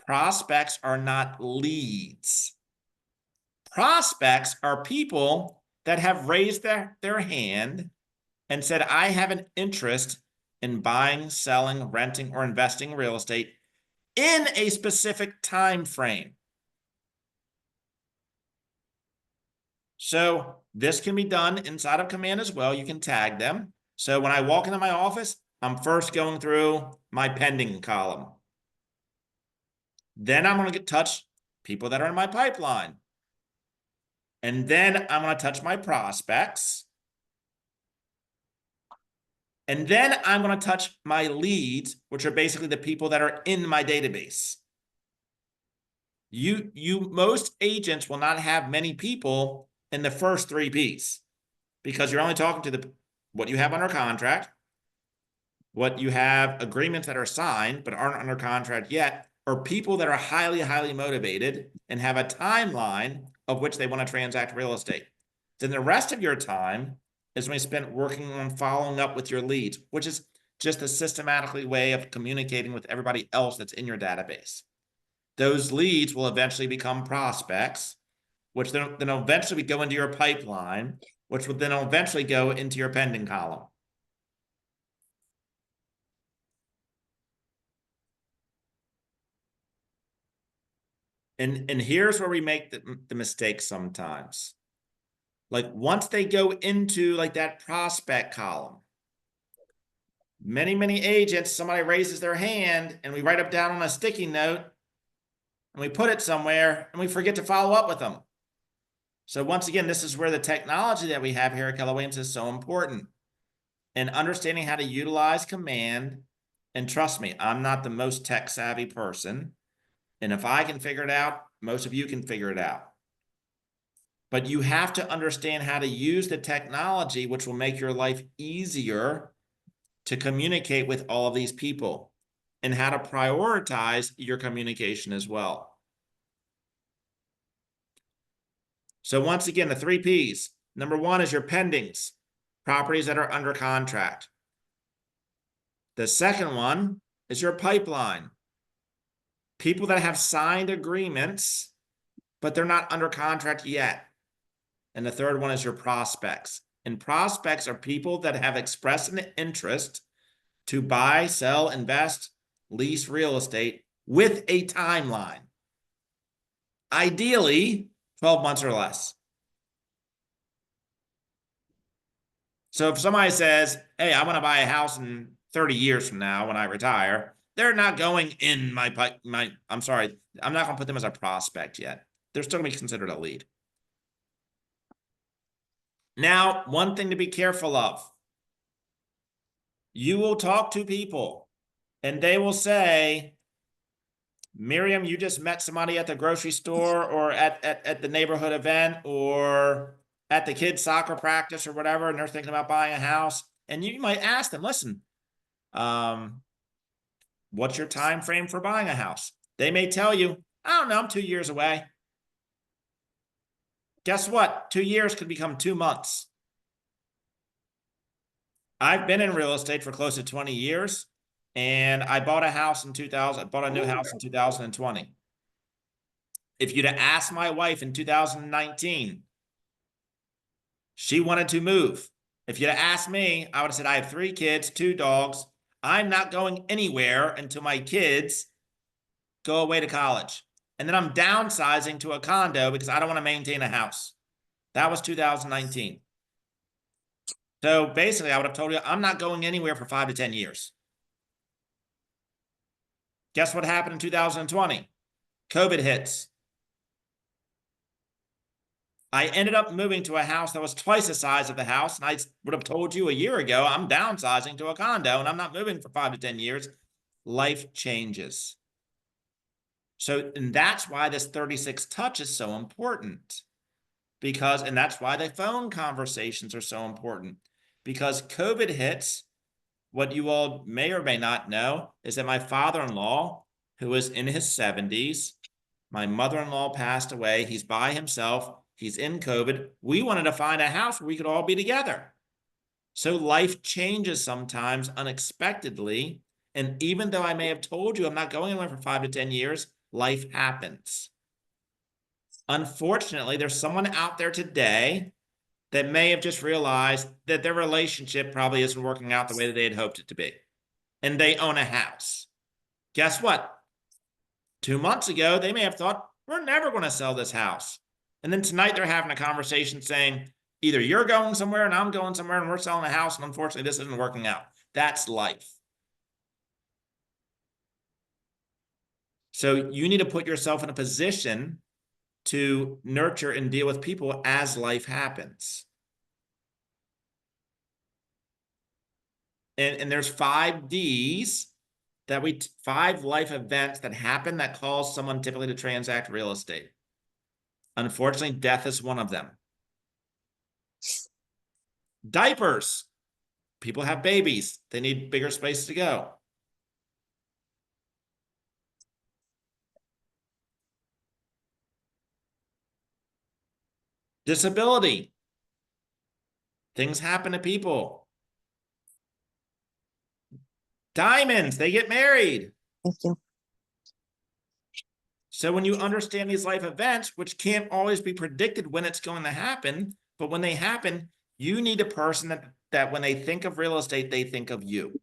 Prospects are not leads. Prospects are people that have raised their hand and said, I have an interest in buying, selling, renting, or investing in real estate in a specific time frame. So this can be done inside of Command as well. You can tag them. So when I walk into my office, I'm first going through my pending column. Then I'm going to touch people that are in my pipeline. And then I'm going to touch my prospects. And then I'm going to touch my leads, which are basically the people that are in my database. Most agents will not have many people in the first three P's because you're only talking to what you have under contract, what you have agreements that are signed but aren't under contract yet, or people that are highly, highly motivated and have a timeline of which they want to transact real estate. Then the rest of your time is when you spend working on following up with your leads, which is just a systematically way of communicating with everybody else that's in your database. Those leads will eventually become prospects, which then eventually go into your pipeline, which will then eventually go into your pending column. And here's where we make the mistake sometimes. Like once they go into like that prospect column, many agents, somebody raises their hand and we write it down on a sticky note and we put it somewhere and we forget to follow up with them. So once again, this is where the technology that we have here at Keller Williams is so important. And understanding how to utilize Command. And trust me, I'm not the most tech savvy person. And if I can figure it out, most of you can figure it out. But you have to understand how to use the technology, which will make your life easier to communicate with all of these people and how to prioritize your communication as well. So once again, the three P's. Number one is your pendings, properties that are under contract. The second one is your pipeline, people that have signed agreements, but they're not under contract yet. And the third one is your prospects. And prospects are people that have expressed an interest to buy, sell, invest, lease real estate with a timeline. Ideally, 12 months or less. So if somebody says, hey, I want to buy a house in 30 years from now when I retire, they're not going in I'm sorry, I'm not going to put them as a prospect yet. They're still going to be considered a lead. Now, one thing to be careful of. You will talk to people and they will say, Miriam, you just met somebody at the grocery store or at the neighborhood event or at the kids' soccer practice or whatever, and they're thinking about buying a house. And you might ask them, listen, what's your time frame for buying a house? They may tell you, I don't know, I'm 2 years away. Guess what? 2 years could become 2 months. I've been in real estate for close to 20 years, and I bought a house in 2000. I bought a new house in 2020. If you'd have asked my wife in 2019, she wanted to move. If you'd have asked me, I would have said, I have 3 kids, 2 dogs. I'm not going anywhere until my kids go away to college. And then I'm downsizing to a condo because I don't want to maintain a house. That was 2019. So basically, I would have told you, I'm not going anywhere for 5 to 10 years. Guess what happened in 2020? COVID hits. I ended up moving to a house that was twice the size of the house. And I would have told you a year ago, I'm downsizing to a condo and I'm not moving for 5 to 10 years. Life changes. So, and that's why this 36 touch is so important. Because, and that's why the phone conversations are so important. Because COVID hits, what you all may or may not know is that my father-in-law, who was in his 70s, my mother-in-law passed away. He's by himself. He's in COVID. We wanted to find a house where we could all be together. So life changes sometimes unexpectedly. And even though I may have told you I'm not going anywhere for 5 to 10 years, life happens. Unfortunately, there's someone out there today that may have just realized that their relationship probably isn't working out the way that they had hoped it to be. And they own a house. Guess what? 2 months ago, they may have thought, we're never going to sell this house. And then tonight they're having a conversation saying, either you're going somewhere and I'm going somewhere and we're selling a house. And unfortunately, this isn't working out. That's life. So you need to put yourself in a position to nurture and deal with people as life happens. And there's 5 Ds that 5 life events that happen that cause someone typically to transact real estate. Unfortunately, death is one of them. Diapers. People have babies. They need bigger space to go. Disability. Things happen to people. Diamonds, they get married. Thank you. So when you understand these life events, which can't always be predicted when it's going to happen, but when they happen, you need a person that when they think of real estate, they think of you.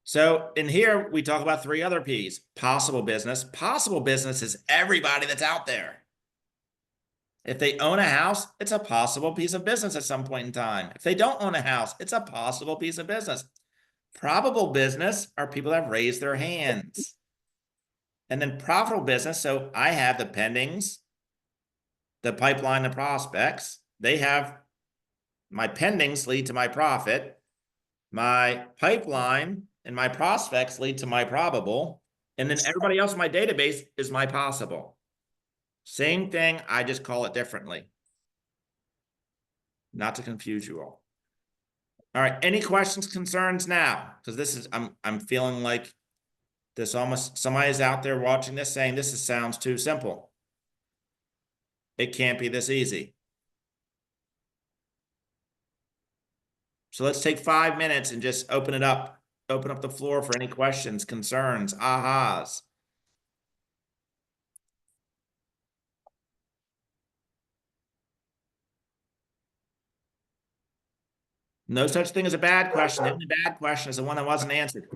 So in here, we talk about 3 other P's. Possible business. Possible business is everybody that's out there. If they own a house, it's a possible piece of business at some point in time. If they don't own a house, it's a possible piece of business. Probable business are people that have raised their hands. And then profitable business, so I have the pendings, the pipeline, the prospects. They have my pendings lead to my profit. My pipeline and my prospects lead to my probable. And then everybody else in my database is my possible. Same thing, I just call it differently. Not to confuse you all. All right, any questions, concerns now? Because this is, I'm feeling like this almost, somebody's out there watching this saying this sounds too simple. It can't be this easy. So let's take 5 minutes and just open it up. Open up the floor for any questions, concerns, ahas. No such thing as a bad question. The only bad question is the one that wasn't answered.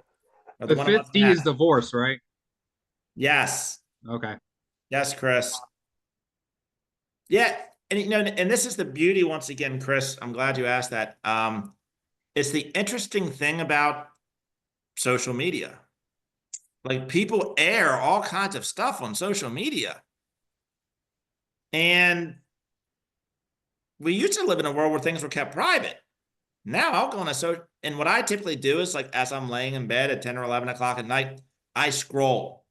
Or The one that fifth wasn't D is asked. divorce, right? Yes. Okay. Yes, Chris. Yeah, and you know, and this is the beauty once again, Chris. I'm glad you asked that. It's the interesting thing about social media. Like people air all kinds of stuff on social media. And we used to live in a world where things were kept private. Now I'll go on and what I typically do is like, as I'm laying in bed at 10 or 11 o'clock at night, I scroll.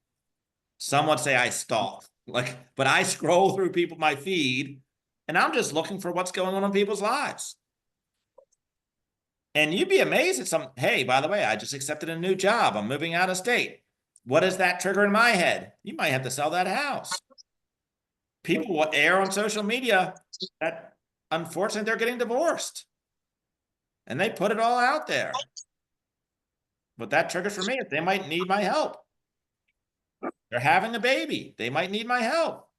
Some would say I stalk, but I scroll through my feed and I'm just looking for what's going on in people's lives. And you'd be amazed at hey, by the way, I just accepted a new job. I'm moving out of state. What does that trigger in my head? You might have to sell that house. People will air on social media that unfortunately they're getting divorced. And they put it all out there. What that triggers for me is they might need my help. They're having a baby. They might need my help.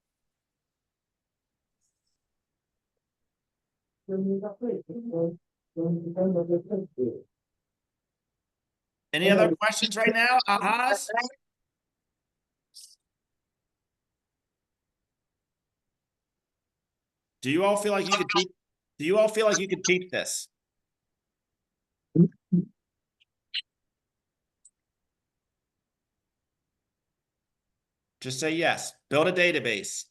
Any other questions right now? Ahas? Do you all feel like you could teach? Do you all feel like you could teach this? Just say yes. Build a database.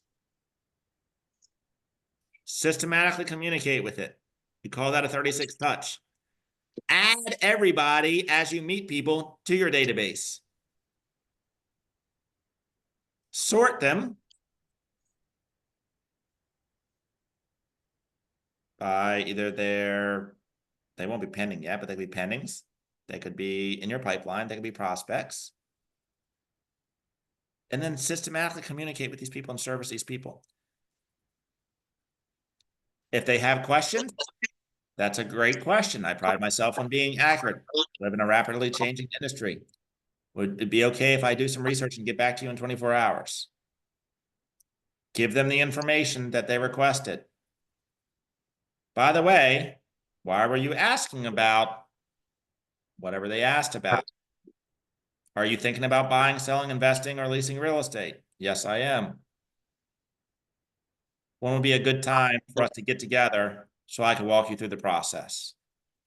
Systematically communicate with it. You call that a 36 touch. Add everybody as you meet people to your database. Sort them by either they won't be pending yet, but they could be pendings. They could be in your pipeline. They could be prospects. And then systematically communicate with these people and service these people. If they have questions, that's a great question. I pride myself on being accurate. Live in a rapidly changing industry. Would it be okay if I do some research and get back to you in 24 hours? Give them the information that they requested. By the way, why were you asking about whatever they asked about? Are you thinking about buying, selling, investing, or leasing real estate? Yes, I am. When would be a good time for us to get together so I can walk you through the process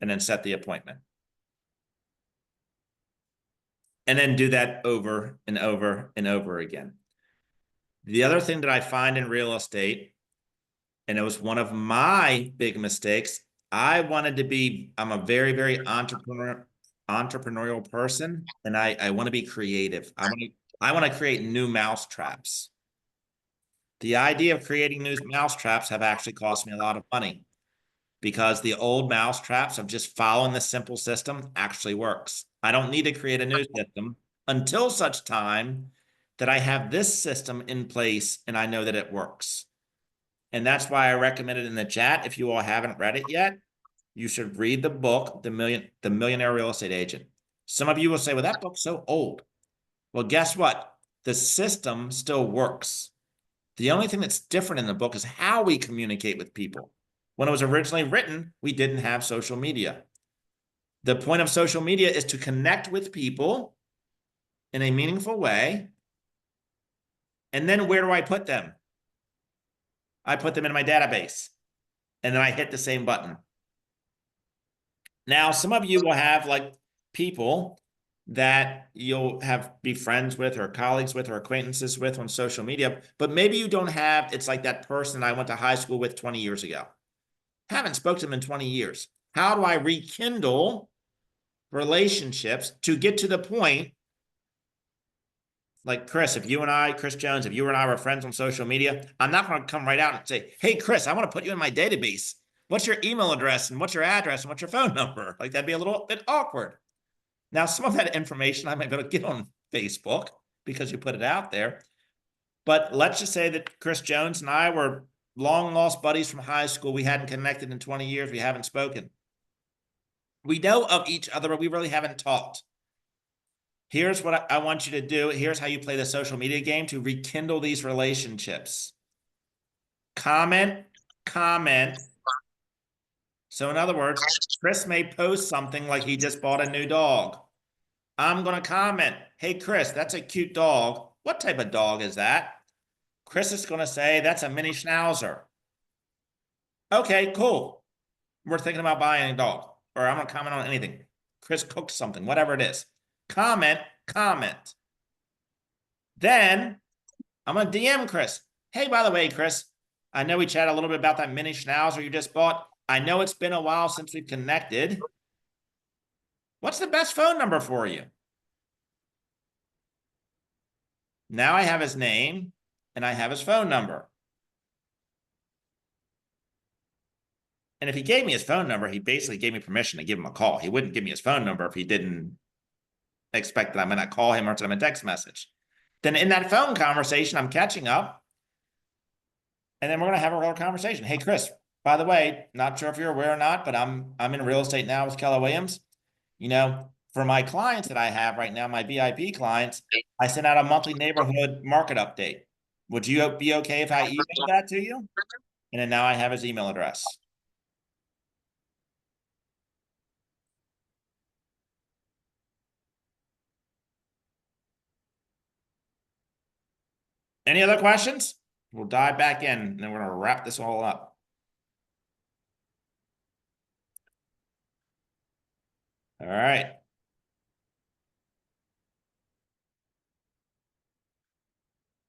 and then set the appointment? And then do that over and over and over again. The other thing that I find in real estate, and it was one of my big mistakes, I'm a very, very entrepreneurial person, and I want to be creative. I want to create new mouse traps. The idea of creating new mouse traps have actually cost me a lot of money because the old mouse traps of just following the simple system actually works. I don't need to create a new system until such time that I have this system in place and I know that it works. And that's why I recommend it in the chat. If you all haven't read it yet, you should read the book, The Millionaire Real Estate Agent. Some of you will say, well, that book's so old. Well, guess what? The system still works. The only thing that's different in the book is how we communicate with people. When it was originally written, we didn't have social media. The point of social media is to connect with people in a meaningful way. And then where do I put them? I put them in my database. And then I hit the same button. Now, some of you will have like people that you'll be friends with or colleagues with or acquaintances with on social media, but maybe you don't have, it's like that person I went to high school with 20 years ago. Haven't spoken to them in 20 years. How do I rekindle relationships to get to the point? Like Chris Jones, if you and I were friends on social media, I'm not going to come right out and say, hey, Chris, I want to put you in my database. What's your email address and what's your address and what's your phone number? Like that'd be a little bit awkward. Now, some of that information I might be able to get on Facebook because you put it out there. But let's just say that Chris Jones and I were long lost buddies from high school. We hadn't connected in 20 years. We haven't spoken. We know of each other, but we really haven't talked. Here's what I want you to do. Here's how you play the social media game to rekindle these relationships. Comment. So in other words, Chris may post something like he just bought a new dog. I'm going to comment, hey, Chris, that's a cute dog. What type of dog is that? Chris is going to say, that's a mini schnauzer. Okay, cool. We're thinking about buying a dog. Or I'm going to comment on anything. Chris cooked something, whatever it is. Comment. Then I'm going to DM Chris. Hey, by the way, Chris, I know we chatted a little bit about that mini schnauzer you just bought. I know it's been a while since we've connected. What's the best phone number for you? Now I have his name and I have his phone number. And if he gave me his phone number, he basically gave me permission to give him a call. He wouldn't give me his phone number if he didn't expect that I'm going to call him or send him a text message. Then in that phone conversation, I'm catching up. And then we're going to have a real conversation. Hey, Chris, by the way, not sure if you're aware or not, but I'm in real estate now with Keller Williams. You know, for my clients that I have right now, my VIP clients, I send out a monthly neighborhood market update. Would you be okay if I emailed that to you? And then now I have his email address. Any other questions? We'll dive back in and then we're gonna wrap this all up. All right.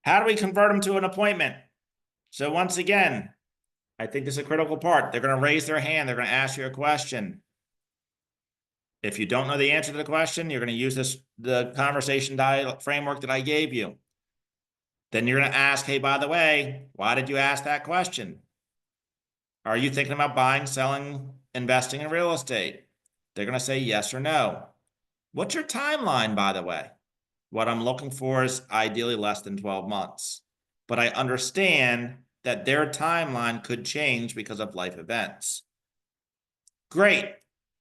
How do we convert them to an appointment? So once again, I think this is a critical part. They're going to raise their hand. They're going to ask you a question. If you don't know the answer to the question, you're going to use the conversation dialogue framework that I gave you. Then you're going to ask, hey, by the way, why did you ask that question? Are you thinking about buying, selling, investing in real estate? They're going to say yes or no. What's your timeline, by the way? What I'm looking for is ideally less than 12 months. But I understand that their timeline could change because of life events. Great.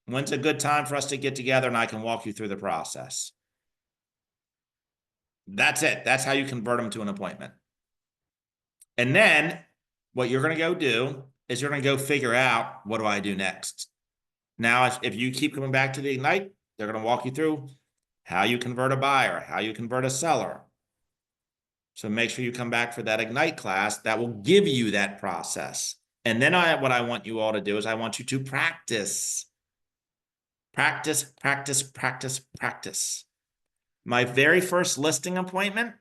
When's a good time for us to get together and I can walk you through the process? That's it. That's how you convert them to an appointment. And then what you're going to go do is you're going to go figure out, what do I do next? Now, if you keep coming back to the Ignite, they're going to walk you through how you convert a buyer, how you convert a seller. So make sure you come back for that Ignite class that will give you that process. And then what I want you all to do is I want you to practice. Practice, practice, practice, practice. My very first listing appointment,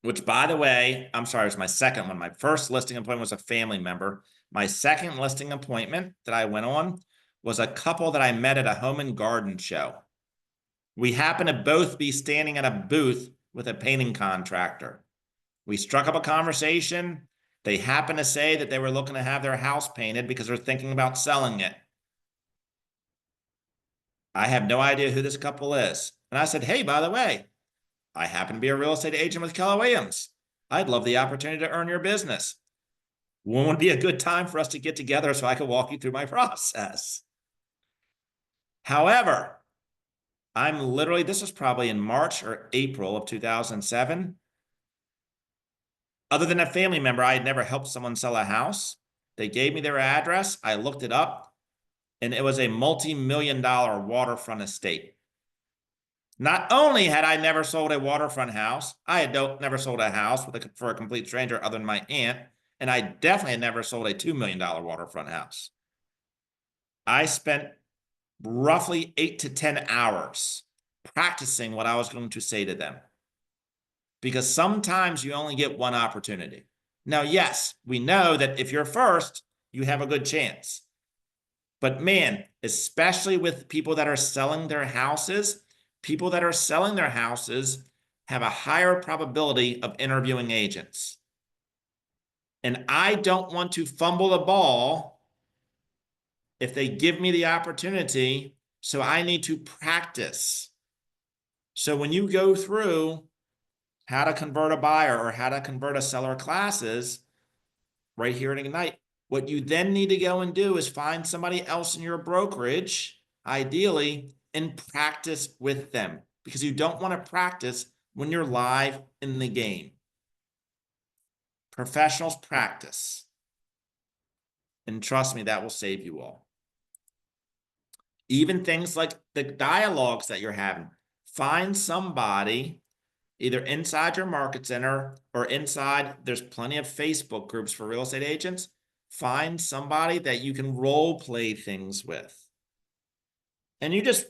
which by the way, I'm sorry, it was my second one. My first listing appointment was a family member. My second listing appointment that I went on was a couple that I met at a home and garden show. We happened to both be standing at a booth with a painting contractor. We struck up a conversation. They happened to say that they were looking to have their house painted because they're thinking about selling it. I have no idea who this couple is. And I said, hey, by the way, I happen to be a real estate agent with Keller Williams. I'd love the opportunity to earn your business. When would be a good time for us to get together so I could walk you through my process? However, this was probably in March or April of 2007. Other than a family member, I had never helped someone sell a house. They gave me their address. I looked it up, and it was a multi-million-dollar waterfront estate. Not only had I never sold a waterfront house, I had never sold a house for a complete stranger other than my aunt, and I definitely had never sold a $2 million waterfront house. I spent roughly 8 to 10 hours practicing what I was going to say to them. Because sometimes you only get one opportunity. Now, yes, we know that if you're first, you have a good chance. But man, especially with people that are selling their houses, people that are selling their houses have a higher probability of interviewing agents. And I don't want to fumble the ball if they give me the opportunity, so I need to practice. So when you go through how to convert a buyer or how to convert a seller classes right here at Ignite, what you then need to go and do is find somebody else in your brokerage, ideally, and practice with them, because you don't want to practice when you're live in the game. Professionals practice. And trust me, that will save you all. Even things like the dialogues that you're having. Find somebody either inside your market center or inside, there's plenty of Facebook groups for real estate agents. Find somebody that you can role play things with. And you just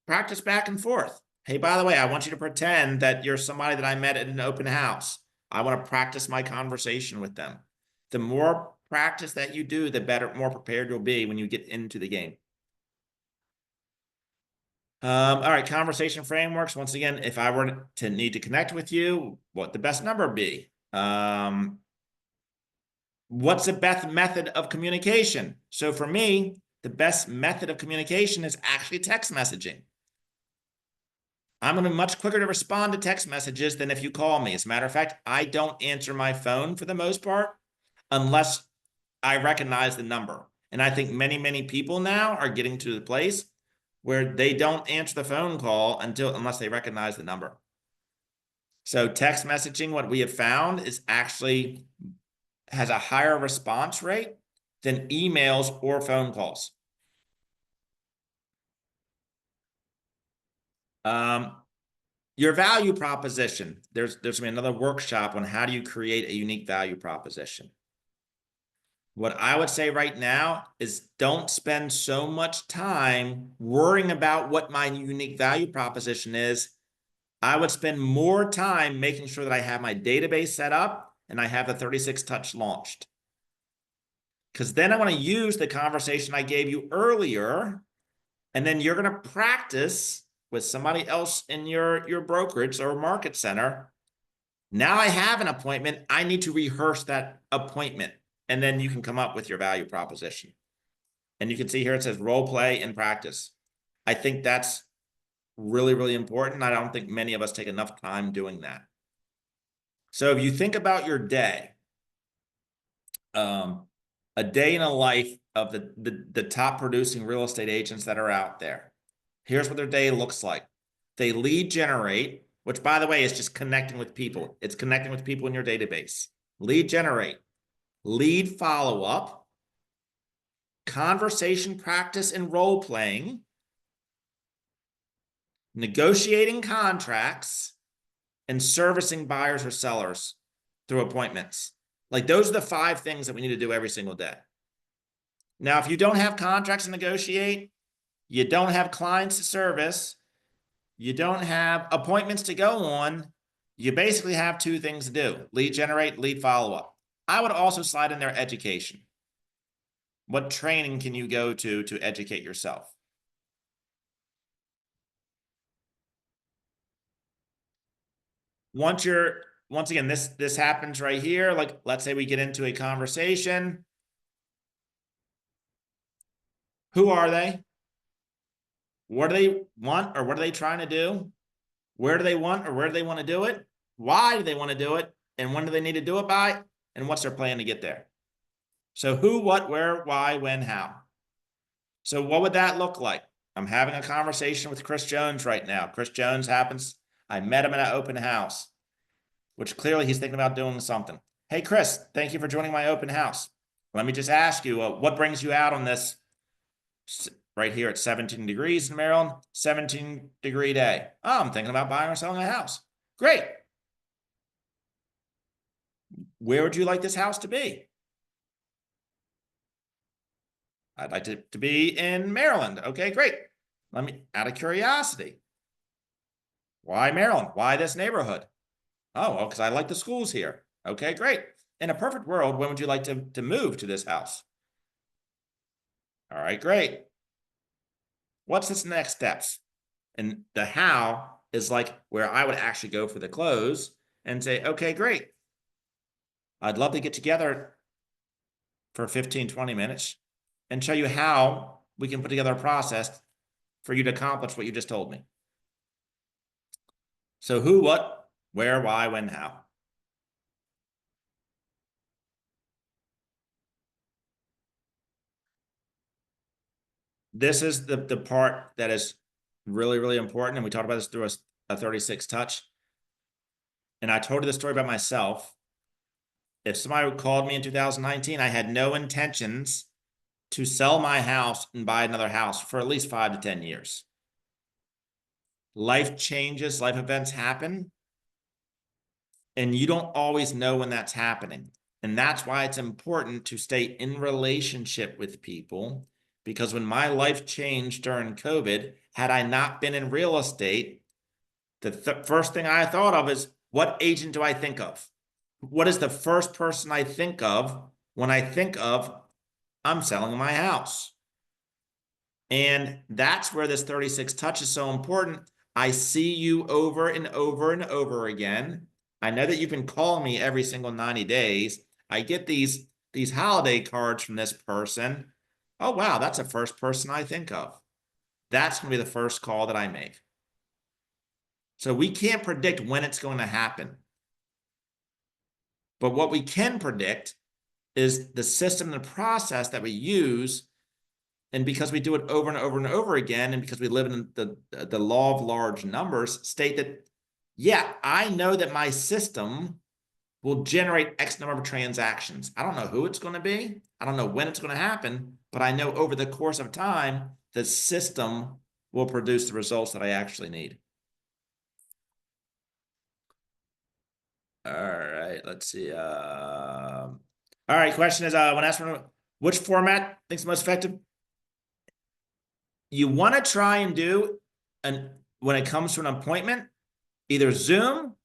practice back and forth. Hey, by the way, I want you to pretend that you're somebody that I met at an open house. I want to practice my conversation with them. The more practice that you do, the better, more prepared you'll be when you get into the game. All right, conversation frameworks. Once again, if I were to need to connect with you, what the best number be? What's the best method of communication? So for me, the best method of communication is actually text messaging. I'm going to be much quicker to respond to text messages than if you call me. As a matter of fact, I don't answer my phone for the most part unless I recognize the number. And I think many, many people now are getting to the place where they don't answer the phone call unless they recognize the number. So text messaging, what we have found is actually has a higher response rate than emails or phone calls. Your value proposition. There's gonna be another workshop on how do you create a unique value proposition. What I would say right now is don't spend so much time worrying about what my unique value proposition is. I would spend more time making sure that I have my database set up and I have the 36 touch launched. Because then I want to use the conversation I gave you earlier, and then you're going to practice with somebody else in your brokerage or market center. Now I have an appointment. I need to rehearse that appointment. And then you can come up with your value proposition. And you can see here it says role play and practice. I think that's really, really important. I don't think many of us take enough time doing that. So if you think about your day, a day in a life of the top producing real estate agents that are out there. Here's what their day looks like. They lead generate, which by the way is just connecting with people. It's connecting with people in your database. Lead generate, lead follow up, conversation practice and role playing, negotiating contracts, and servicing buyers or sellers through appointments. Like those are the 5 things that we need to do every single day. Now, if you don't have contracts to negotiate, you don't have clients to service, you don't have appointments to go on, you basically have 2 things to do: lead generate, lead follow up. I would also slide in there education. What training can you go to educate yourself? Once again, this happens right here. Like, let's say we get into a conversation. Who are they? What do they want, or what are they trying to do? Where do they want, or where do they want to do it? Why do they want to do it? And when do they need to do it by? And what's their plan to get there? So who, what, where, why, when, how. So what would that look like? I'm having a conversation with Chris Jones right now. Chris Jones I met him at an open house, which clearly he's thinking about doing something. Hey, Chris, thank you for joining my open house. Let me just ask you, what brings you out on this right here at 17 degrees in Maryland, 17-degree day? Oh, I'm thinking about buying or selling a house. Great. Where would you like this house to be? I'd like it to be in Maryland. Okay, great. Let me, out of curiosity, why Maryland? Why this neighborhood? Oh, well, because I like the schools here. Okay, great. In a perfect world, when would you like to move to this house? All right, great. What's this next steps? And the how is like where I would actually go for the close and say, okay, great. I'd love to get together for 15, 20 minutes and show you how we can put together a process for you to accomplish what you just told me. So who, what, where, why, when, how. This is the part that is really, really important. And we talked about this through a 36 touch. And I told you the story about myself. If somebody called me in 2019, I had no intentions to sell my house and buy another house for at least 5 to 10 years. Life changes, life events happen, and you don't always know when that's happening. And that's why it's important to stay in relationship with people, because when my life changed during COVID, had I not been in real estate, the first thing I thought of is, what agent do I think of? What is the first person I think of when I think of, I'm selling my house? And that's where this 36 touch is so important. I see you over and over and over again. I know that you've been calling me every single 90 days. I get these holiday cards from this person. Oh, wow, that's the first person I think of. That's going to be the first call that I make. So we can't predict when it's going to happen. But what we can predict is the system and the process that we use. And because we do it over and over and over again, and because we live in the law of large numbers, state that, yeah, I know that my system will generate X number of transactions. I don't know who it's going to be. I don't know when it's going to happen, but I know over the course of time, the system will produce the results that I actually need. All right, let's see. All right, question is when asked for which format thinks most effective? You want to try and do when it comes to an appointment, either Zoom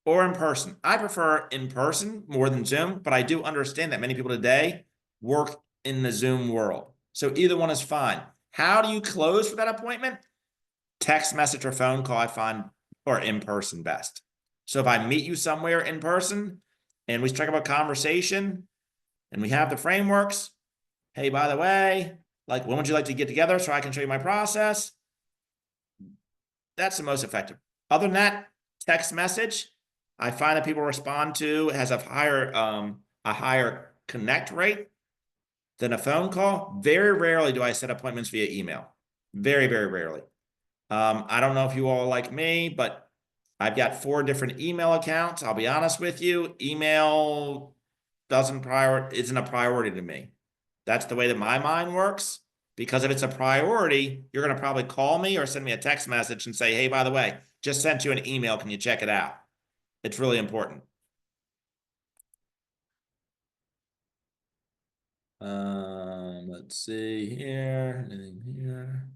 or in person. I prefer in person more than Zoom, but I do understand that many people today work in the Zoom world. So either one is fine. How do you close for that appointment? Text message or phone call, I find, or in person best. So if I meet you somewhere in person and we strike up a conversation and we have the frameworks, hey, by the way, like, when would you like to get together so I can show you my process? That's the most effective. Other than that, text message, I find that people respond to has a higher connect rate than a phone call. Very rarely do I set appointments via email. Very, very rarely. I don't know if you all like me, but I've got 4 different email accounts. I'll be honest with you, email isn't a priority to me. That's the way that my mind works. Because if it's a priority, you're going to probably call me or send me a text message and say, hey, by the way, just sent you an email. Can you check it out? It's really important. Let's see here. Anything here?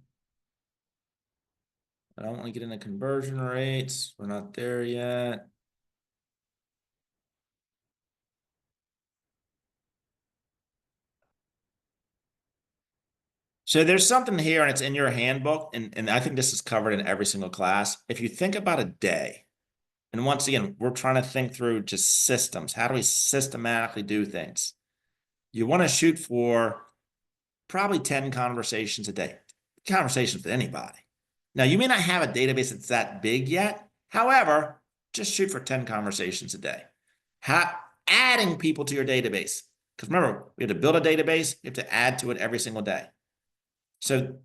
I don't want to get into conversion rates. We're not there yet. So there's something here, and it's in your handbook, and I think this is covered in every single class. If you think about a day, and once again, we're trying to think through just systems. How do we systematically do things? You want to shoot for probably 10 conversations a day. Conversations with anybody. Now, you may not have a database that's that big yet. However, just shoot for 10 conversations a day. Adding people to your database. Because remember, we have to build a database. You have to add to it every single day. So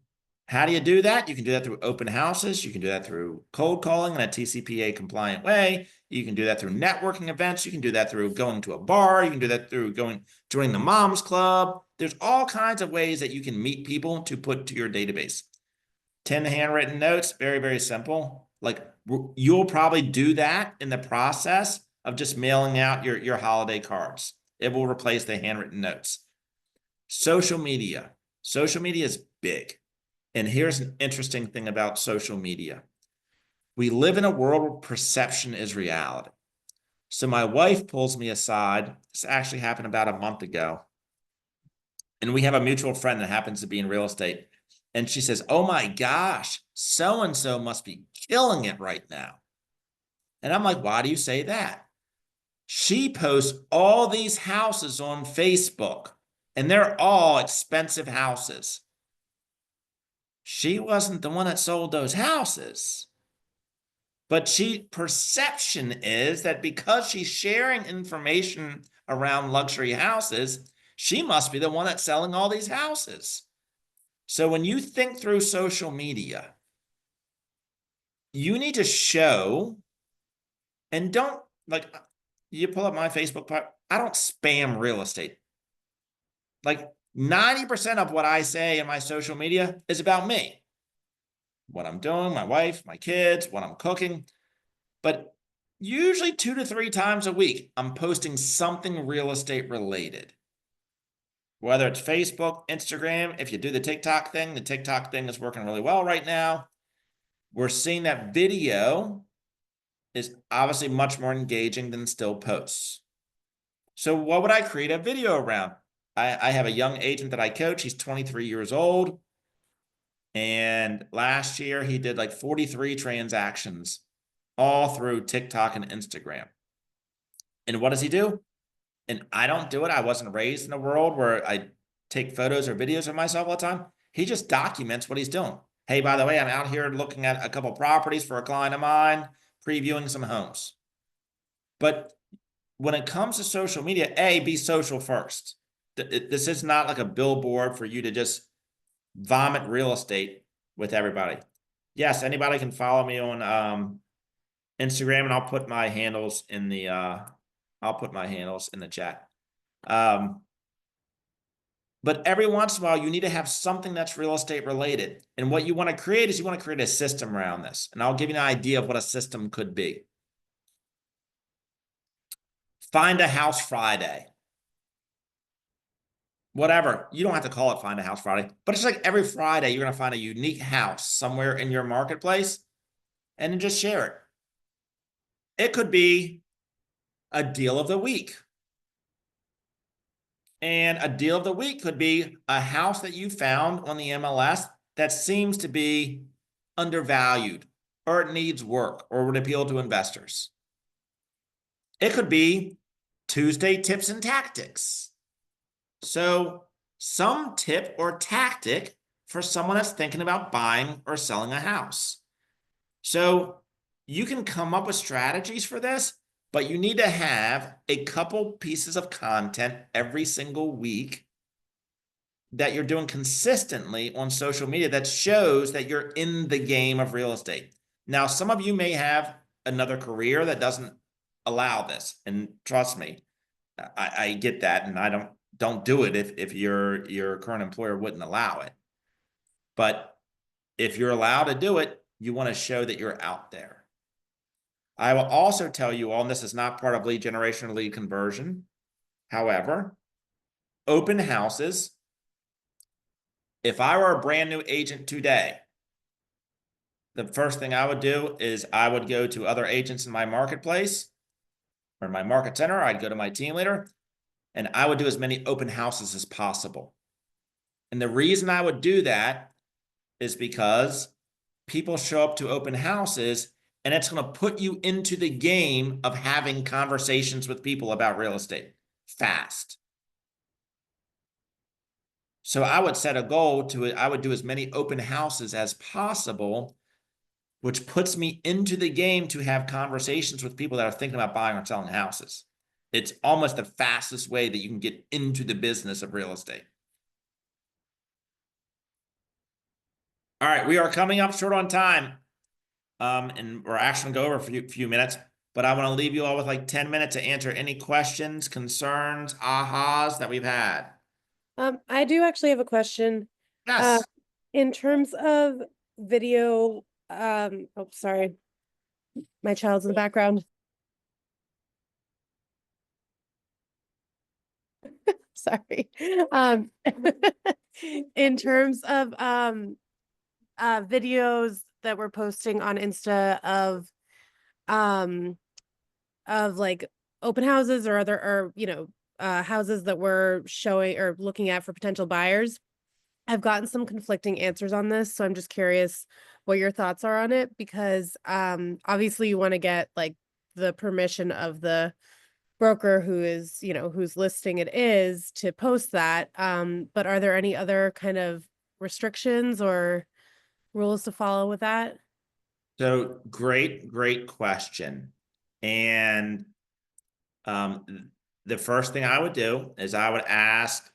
how do you do that? You can do that through open houses. You can do that through cold calling in a TCPA compliant way. You can do that through networking events. You can do that through going to a bar. You can do that through joining the Moms Club. There's all kinds of ways that you can meet people to put to your database. 10 handwritten notes, very, very simple. Like, you'll probably do that in the process of just mailing out your holiday cards. It will replace the handwritten notes. Social media. Social media is big. And here's an interesting thing about social media. We live in a world where perception is reality. So my wife pulls me aside. This actually happened about a month ago. And we have a mutual friend that happens to be in real estate. And she says, oh my gosh, so-and-so must be killing it right now. And I'm like, why do you say that? She posts all these houses on Facebook, and they're all expensive houses. She wasn't the one that sold those houses. But perception is that because she's sharing information around luxury houses, she must be the one that's selling all these houses. So when you think through social media, you need to show, and don't, like, you pull up my Facebook part, I don't spam real estate. Like 90% of what I say in my social media is about me. What I'm doing, my wife, my kids, what I'm cooking. But usually 2 to 3 times a week, I'm posting something real estate related. Whether it's Facebook, Instagram, if you do the TikTok thing is working really well right now. We're seeing that video is obviously much more engaging than still posts. So what would I create a video around? I have a young agent that I coach. He's 23 years old. And last year he did like 43 transactions all through TikTok and Instagram. And what does he do? And I don't do it. I wasn't raised in a world where I take photos or videos of myself all the time. He just documents what he's doing. Hey, by the way, I'm out here looking at a couple properties for a client of mine, previewing some homes. But when it comes to social media, be social first. This is not like a billboard for you to just vomit real estate with everybody. Yes, anybody can follow me on Instagram, and I'll put my handles in the chat. But every once in a while, you need to have something that's real estate related. And what you want to create is you want to create a system around this. And I'll give you an idea of what a system could be. Find a House Friday. Whatever. You don't have to call it Find a House Friday, but it's like every Friday you're going to find a unique house somewhere in your marketplace and then just share it. It could be a deal of the week. And a deal of the week could be a house that you found on the MLS that seems to be undervalued, or it needs work, or would appeal to investors. It could be Tuesday tips and tactics. So some tip or tactic for someone that's thinking about buying or selling a house. So you can come up with strategies for this, but you need to have a couple pieces of content every single week that you're doing consistently on social media that shows that you're in the game of real estate. Now, some of you may have another career that doesn't allow this, and trust me, I get that, and I don't do it if your current employer wouldn't allow it. But if you're allowed to do it, you want to show that you're out there. I will also tell you all, and this is not part of lead generation or lead conversion. However, open houses. If I were a brand new agent today, the first thing I would do is I would go to other agents in my marketplace or my market center. I'd go to my team leader and I would do as many open houses as possible. And the reason I would do that is because people show up to open houses and it's going to put you into the game of having conversations with people about real estate fast. So I would set a goal I would do as many open houses as possible, which puts me into the game to have conversations with people that are thinking about buying or selling houses. It's almost the fastest way that you can get into the business of real estate. All right, we are coming up short on time. And we're actually going to go over a few minutes, but I want to leave you all with like 10 minutes to answer any questions, concerns, ahas that we've had. I do actually have a question. Yes. In terms of video, oh, sorry. My child's in the background. Sorry. In terms of videos that we're posting on Insta of like open houses or other, or houses that we're showing or looking at for potential buyers, I've gotten some conflicting answers on this, so I'm just curious what your thoughts are on it, because obviously you want to get like the permission of the broker who is, whose listing it is to post that. But are there any other kind of restrictions or rules to follow with that? So great question. And the first thing I would do is I would ask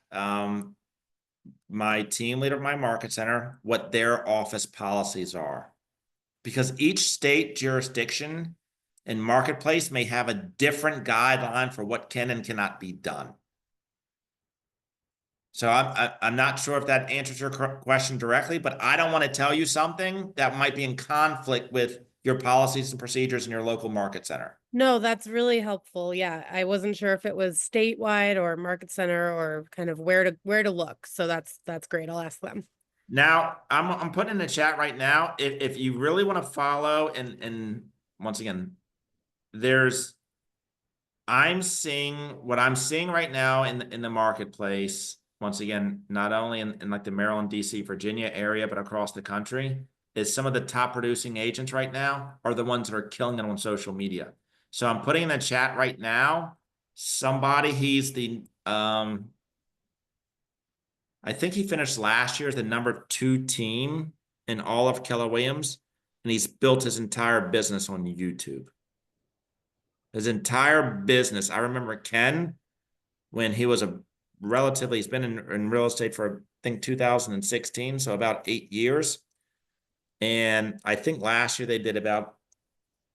my team leader of my market center what their office policies are, because each state jurisdiction and marketplace may have a different guideline for what can and cannot be done. So I'm not sure if that answers your question directly, but I don't want to tell you something that might be in conflict with your policies and procedures in your local market center. No, that's really helpful. Yeah, I wasn't sure if it was statewide or market center or kind of where to look. So that's great. I'll ask them. Now, I'm putting in the chat right now, if you really want to follow, and once again, I'm seeing what I'm seeing right now in the marketplace, once again, not only in like the Maryland, DC, Virginia area, but across the country, is some of the top producing agents right now are the ones that are killing it on social media. So I'm putting in the chat right now, somebody, he's the, I think he finished last year as the #2 team in all of Keller Williams, and he's built his entire business on YouTube. His entire business. I remember Ken, when he was he's been in real estate for, I think, 2016, so about 8 years. And I think last year they did about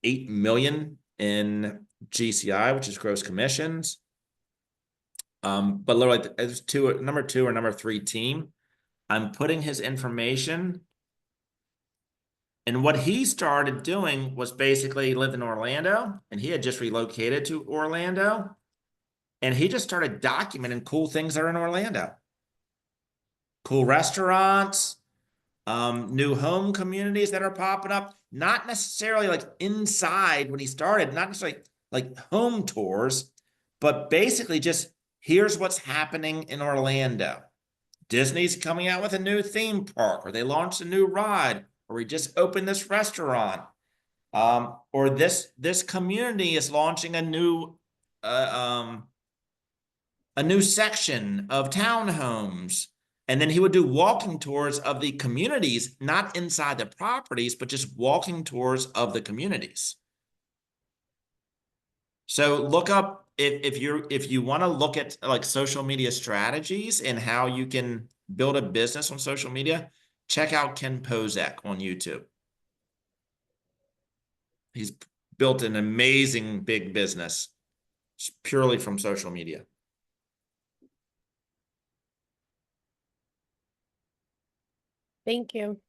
8 million in GCI, which is gross commissions. But literally, it's #2 or #3 team. I'm putting his information. And what he started doing was basically he lived in Orlando and he had just relocated to Orlando. And he just started documenting cool things that are in Orlando. Cool restaurants, new home communities that are popping up, not necessarily like inside when he started, not necessarily like home tours, but basically just here's what's happening in Orlando. Disney's coming out with a new theme park, or they launched a new ride, or we just opened this restaurant, or this community is launching a new section of townhomes. And then he would do walking tours of the communities, not inside the properties, but just walking tours of the communities. So look up if you want to look at like social media strategies and how you can build a business on social media, check out Ken Pozek on YouTube. He's built an amazing big business purely from social media. Thank you.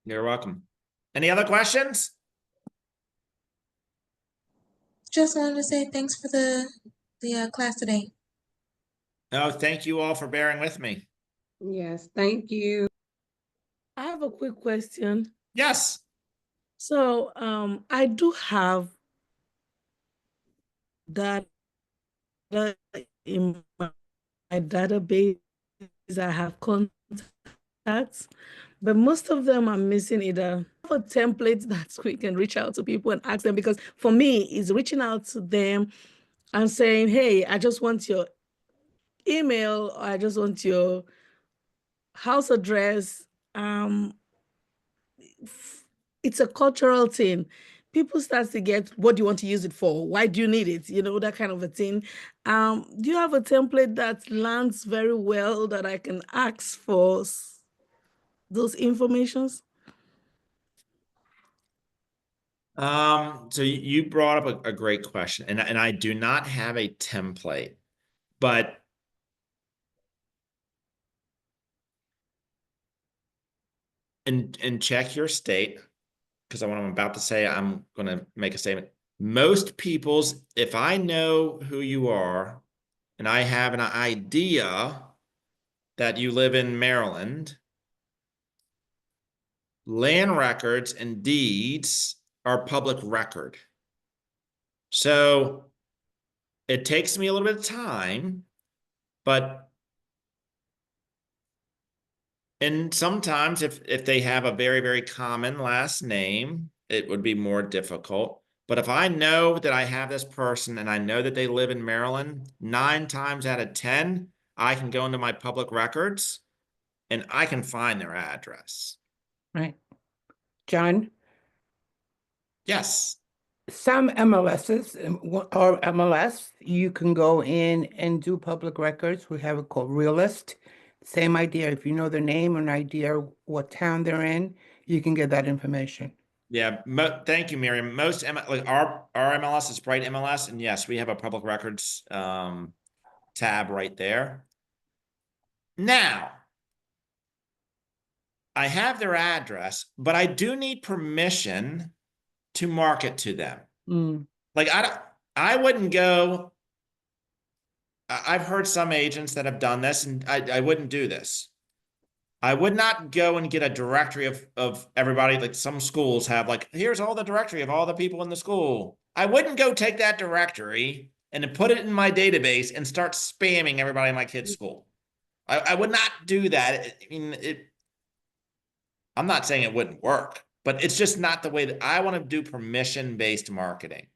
You're welcome. Any other questions? Just wanted to say thanks for the class today. No, thank you all for bearing with me. Yes, thank you. I have a quick question. Yes. So, I do have that in my database. I have contacts, but most of them are missing either a template that we can reach out to people and ask them, because for me, it's reaching out to them and saying, hey, I just want your email, or I just want your house address. It's a cultural thing. People start to get, what do you want to use it for? Why do you need it? You know, that kind of a thing. Do you have a template that lands very well that I can ask for those informations? So you brought up a great question, and I do not have a template, but and check your state, because what I'm about to say, I'm going to make a statement. Most people's, if I know who you are and I have an idea that you live in Maryland, land records and deeds are public record. So it takes me a little bit of time, but and sometimes if they have a very, very common last name, it would be more difficult. But if I know that I have this person and I know that they live in Maryland, 9 times out of 10, I can go into my public records and I can find their address. Right. John, Yes. some MLSs or MLS, you can go in and do public records. We have it called Realist. Same idea. If you know their name or an idea what town they're in, you can get that information. Yeah. Thank you, Miriam. Most like our MLS is Bright MLS, and yes, we have a public records tab right there. Now, I have their address, but I do need permission to market to them. Like I wouldn't go. I've heard some agents that have done this, and I wouldn't do this. I would not go and get a directory of everybody. Like some schools have, like, here's all the directory of all the people in the school. I wouldn't go take that directory and then put it in my database and start spamming everybody in my kid's school. I would not do that. I mean, I'm not saying it wouldn't work, but it's just not the way that I want to do permission-based marketing.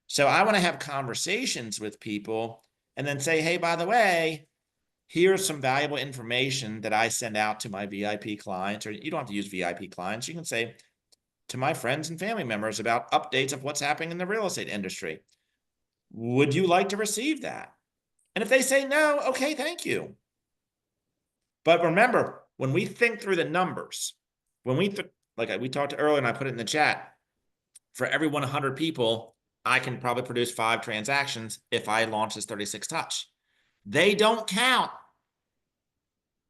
So I want to have conversations with people and then say, hey, by the way, here's some valuable information that I send out to my VIP clients, or you don't have to use VIP clients. You can say to my friends and family members about updates of what's happening in the real estate industry. Would you like to receive that? And if they say no, okay, thank you. But remember, when we think through the numbers, when we like we talked earlier and I put it in the chat, for every 100 people, I can probably produce 5 transactions if I launch this 36 touch. They don't count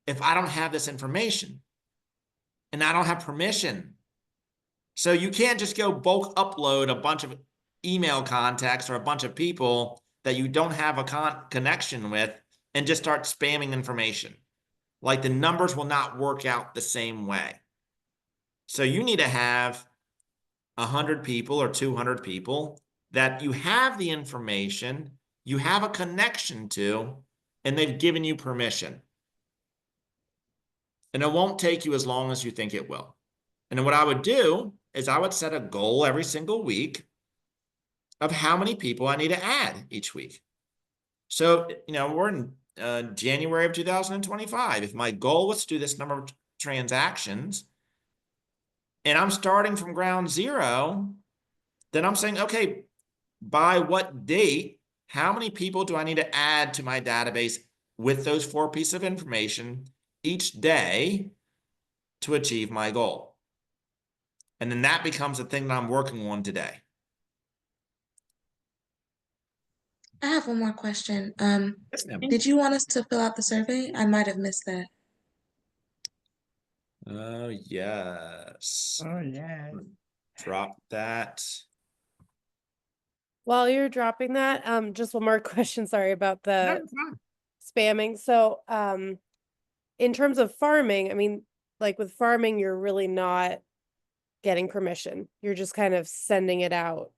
if I don't have this information and I don't have permission. So you can't just go bulk upload a bunch of email contacts or a bunch of people that you don't have a connection with and just start spamming information. Like the numbers will not work out the same way. So you need to have 100 people or 200 people that you have the information, you have a connection to, and they've given you permission. And it won't take you as long as you think it will. And then what I would do is I would set a goal every single week of how many people I need to add each week. So, we're in January of 2025. If my goal was to do this number of transactions and I'm starting from ground zero, then I'm saying, okay, by what date, how many people do I need to add to my database with those 4 pieces of information each day to achieve my goal? And then that becomes the thing that I'm working on today. I have one more question. Yes, ma'am. Did you want us to fill out the survey? I might have missed that. Oh, yes. Oh, yeah. Drop that. While you're dropping that, just one more question, sorry about the spamming. So, in terms of farming, I mean, like with farming, you're really not getting permission. You're just kind of sending it out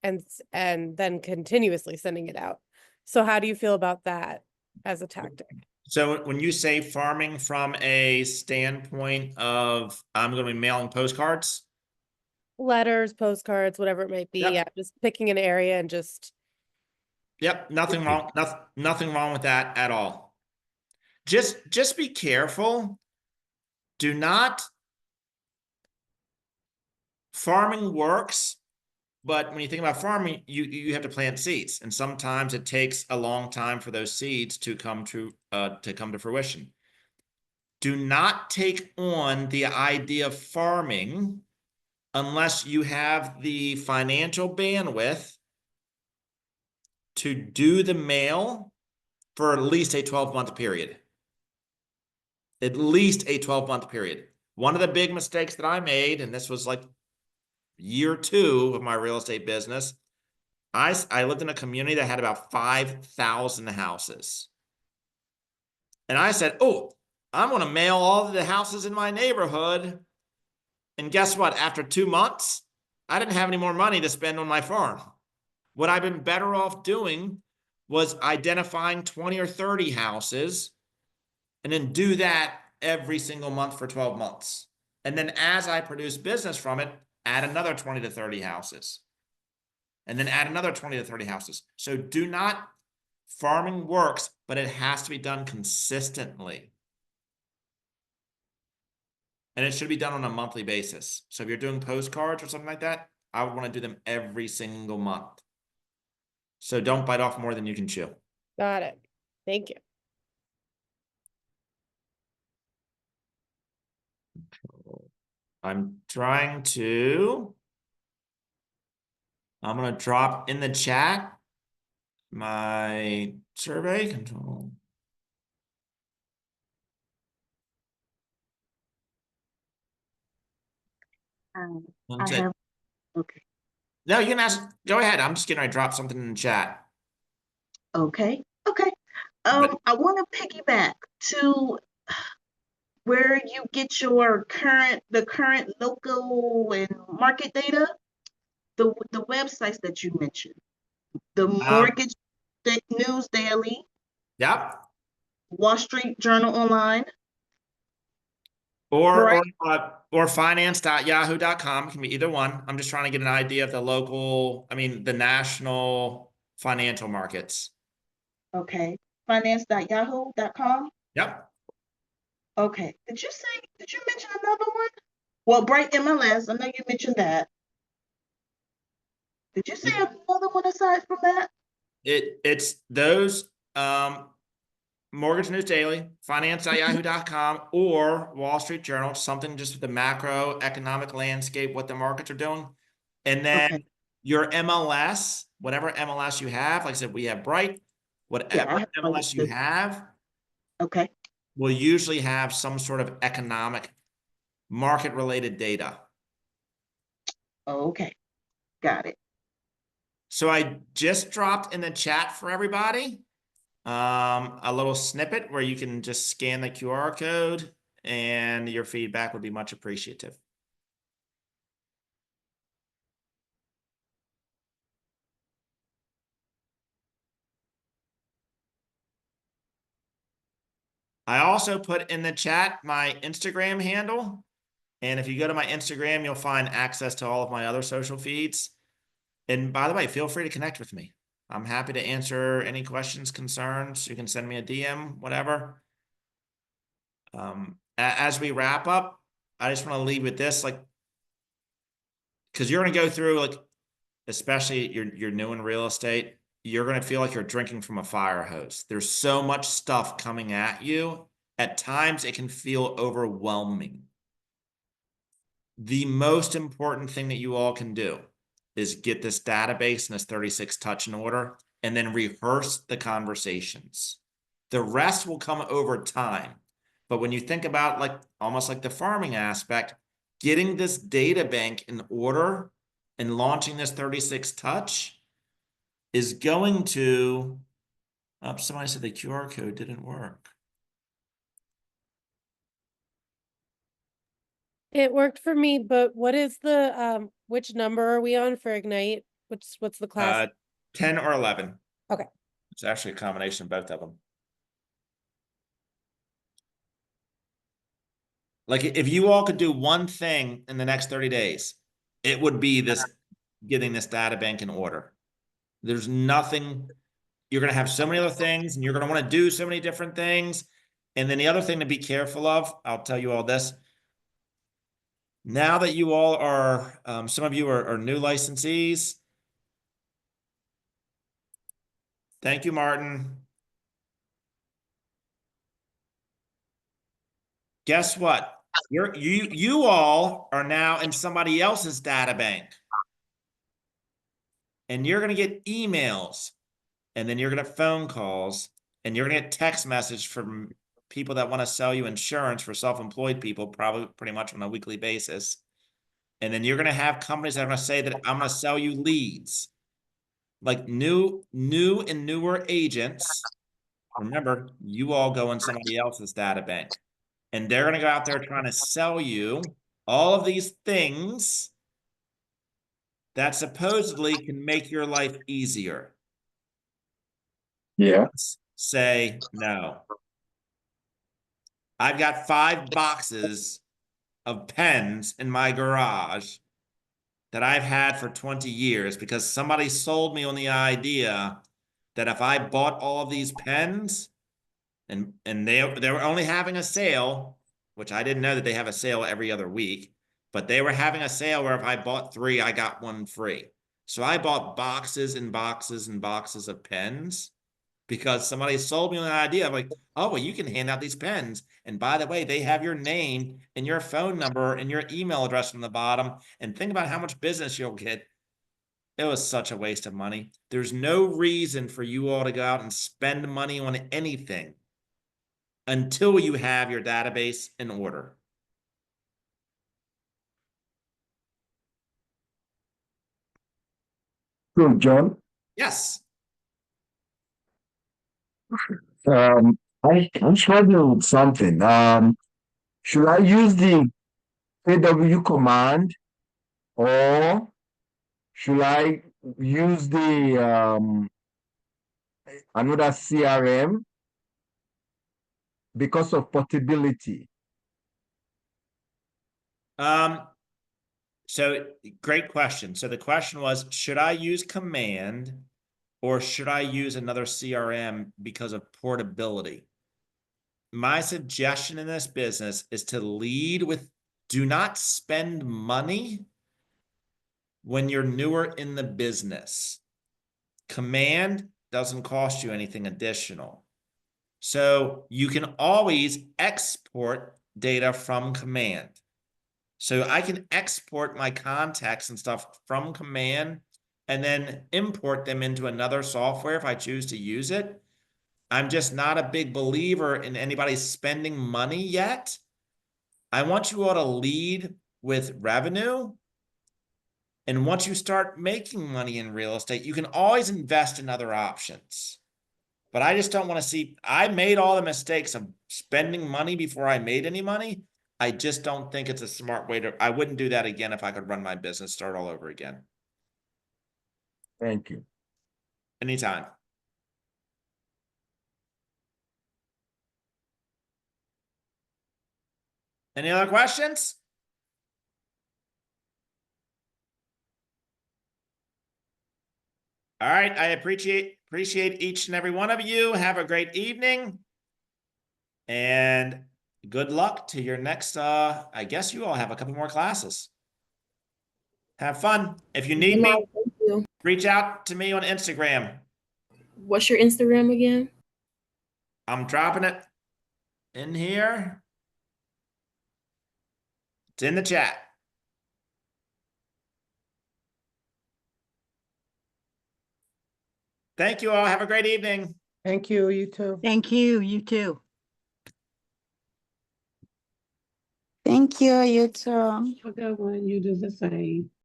and then continuously sending it out. So how do you feel about that as a tactic? So when you say farming from a standpoint of I'm going to be mailing postcards? Letters, postcards, whatever it might be. Yep. Yeah, just picking an area and just. Yep, nothing wrong. Nothing wrong with that at all. Just be careful. Do not. Farming works, but when you think about farming, you have to plant seeds, and sometimes it takes a long time for those seeds to come to fruition. Do not take on the idea of farming unless you have the financial bandwidth to do the mail for at least a 12-month period. At least a 12-month period. One of the big mistakes that I made, and this was like year 2 of my real estate business, I lived in a community that had about 5,000 houses. And I said, oh, I'm going to mail all of the houses in my neighborhood. And guess what? After 2 months, I didn't have any more money to spend on my farm. What I've been better off doing was identifying 20 or 30 houses and then do that every single month for 12 months. And then as I produce business from it, add another 20 to 30 houses. And then add another 20 to 30 houses. So farming works, but it has to be done consistently. And it should be done on a monthly basis. So if you're doing postcards or something like that, I would want to do them every single month. So don't bite off more than you can chew. Got it. Thank you. I'm going to drop in the chat my survey control. I have, okay, No, you can ask. Go ahead. I'm just getting ready to drop something in the chat. okay. I want to piggyback to where you get your the current local and market data, the websites that you mentioned, the Mortgage News Daily, Yep. Wall Street Journal Online, Or finance.yahoo.com. It can be either one. I'm just trying to get an idea of the national financial markets. okay, finance.yahoo.com. Yep. Okay, did you mention another one? Well, Bright MLS, I know you mentioned that. Did you say another one aside from that? It's those Mortgage News Daily, finance.yahoo.com, or Wall Street Journal, something just with the macroeconomic landscape, what the markets are doing. And then your MLS, whatever MLS you have, like I said, we have Bright, whatever MLS you have, okay, will usually have some sort of economic market related data. okay, got it. So I just dropped in the chat for everybody a little snippet where you can just scan the QR code and your feedback would be much appreciative. I also put in the chat my Instagram handle. And if you go to my Instagram, you'll find access to all of my other social feeds. And by the way, feel free to connect with me. I'm happy to answer any questions, concerns. You can send me a DM, whatever. As we wrap up, I just want to leave with this, like, because you're going to go through, like, especially you're new in real estate, you're going to feel like you're drinking from a fire hose. There's so much stuff coming at you. At times, it can feel overwhelming. The most important thing that you all can do is get this database and this 36 touch in order and then rehearse the conversations. The rest will come over time. But when you think about like almost like the farming aspect, getting this data bank in order and launching this 36 touch is going to, somebody said the QR code didn't work. It worked for me, but what is the which number are we on for Ignite? What's the class? 10 or 11. Okay. It's actually a combination of both of them. Like if you all could do one thing in the next 30 days, it would be this getting this data bank in order. There's nothing, you're going to have so many other things and you're going to want to do so many different things. And then the other thing to be careful of, I'll tell you all this. Now that you all are, some of you are new licensees. Thank you, Martin. Guess what? You all are now in somebody else's data bank. And you're going to get emails, and then you're going to phone calls, and you're going to get text message from people that want to sell you insurance for self-employed people, probably pretty much on a weekly basis. And then you're going to have companies that are going to say that I'm going to sell you leads. Like new and newer agents. Remember, you all go in somebody else's data bank. And they're going to go out there trying to sell you all of these things that supposedly can make your life easier. Yeah. Let's say no. I've got 5 boxes of pens in my garage that I've had for 20 years because somebody sold me on the idea that if I bought all of these pens and they were only having a sale, which I didn't know that they have a sale every other week, but they were having a sale where if I bought 3, I got 1 free. So I bought boxes and boxes and boxes of pens because somebody sold me on the idea of like, oh, well, you can hand out these pens. And by the way, they have your name and your phone number and your email address on the bottom. And think about how much business you'll get. It was such a waste of money. There's no reason for you all to go out and spend money on anything until you have your database in order. So, John, Yes. I'm struggling with something. Should I use the AW command or should I use the another CRM because of portability? So great question. So the question was, should I use command or should I use another CRM because of portability? My suggestion in this business is to lead with do not spend money when you're newer in the business. Command doesn't cost you anything additional. So you can always export data from command. So I can export my contacts and stuff from command and then import them into another software if I choose to use it. I'm just not a big believer in anybody spending money yet. I want you all to lead with revenue And once you start making money in real estate, you can always invest in other options. But I just don't want to see, I made all the mistakes of spending money before I made any money. I just don't think it's a smart way to, I wouldn't do that again if I could run my business, start all over again. Thank you. Anytime. Any other questions? All right, I appreciate each and every one of you. Have a great evening. And good luck to your next I guess you all have a couple more classes. Have fun. If you need me, Thank you. reach out to me on Instagram. What's your Instagram again? I'm dropping it in here. It's in the chat. Thank you all. Have a great evening. Thank you, you too. Thank you. You too. Thank you, you too. Okay, when you do the same.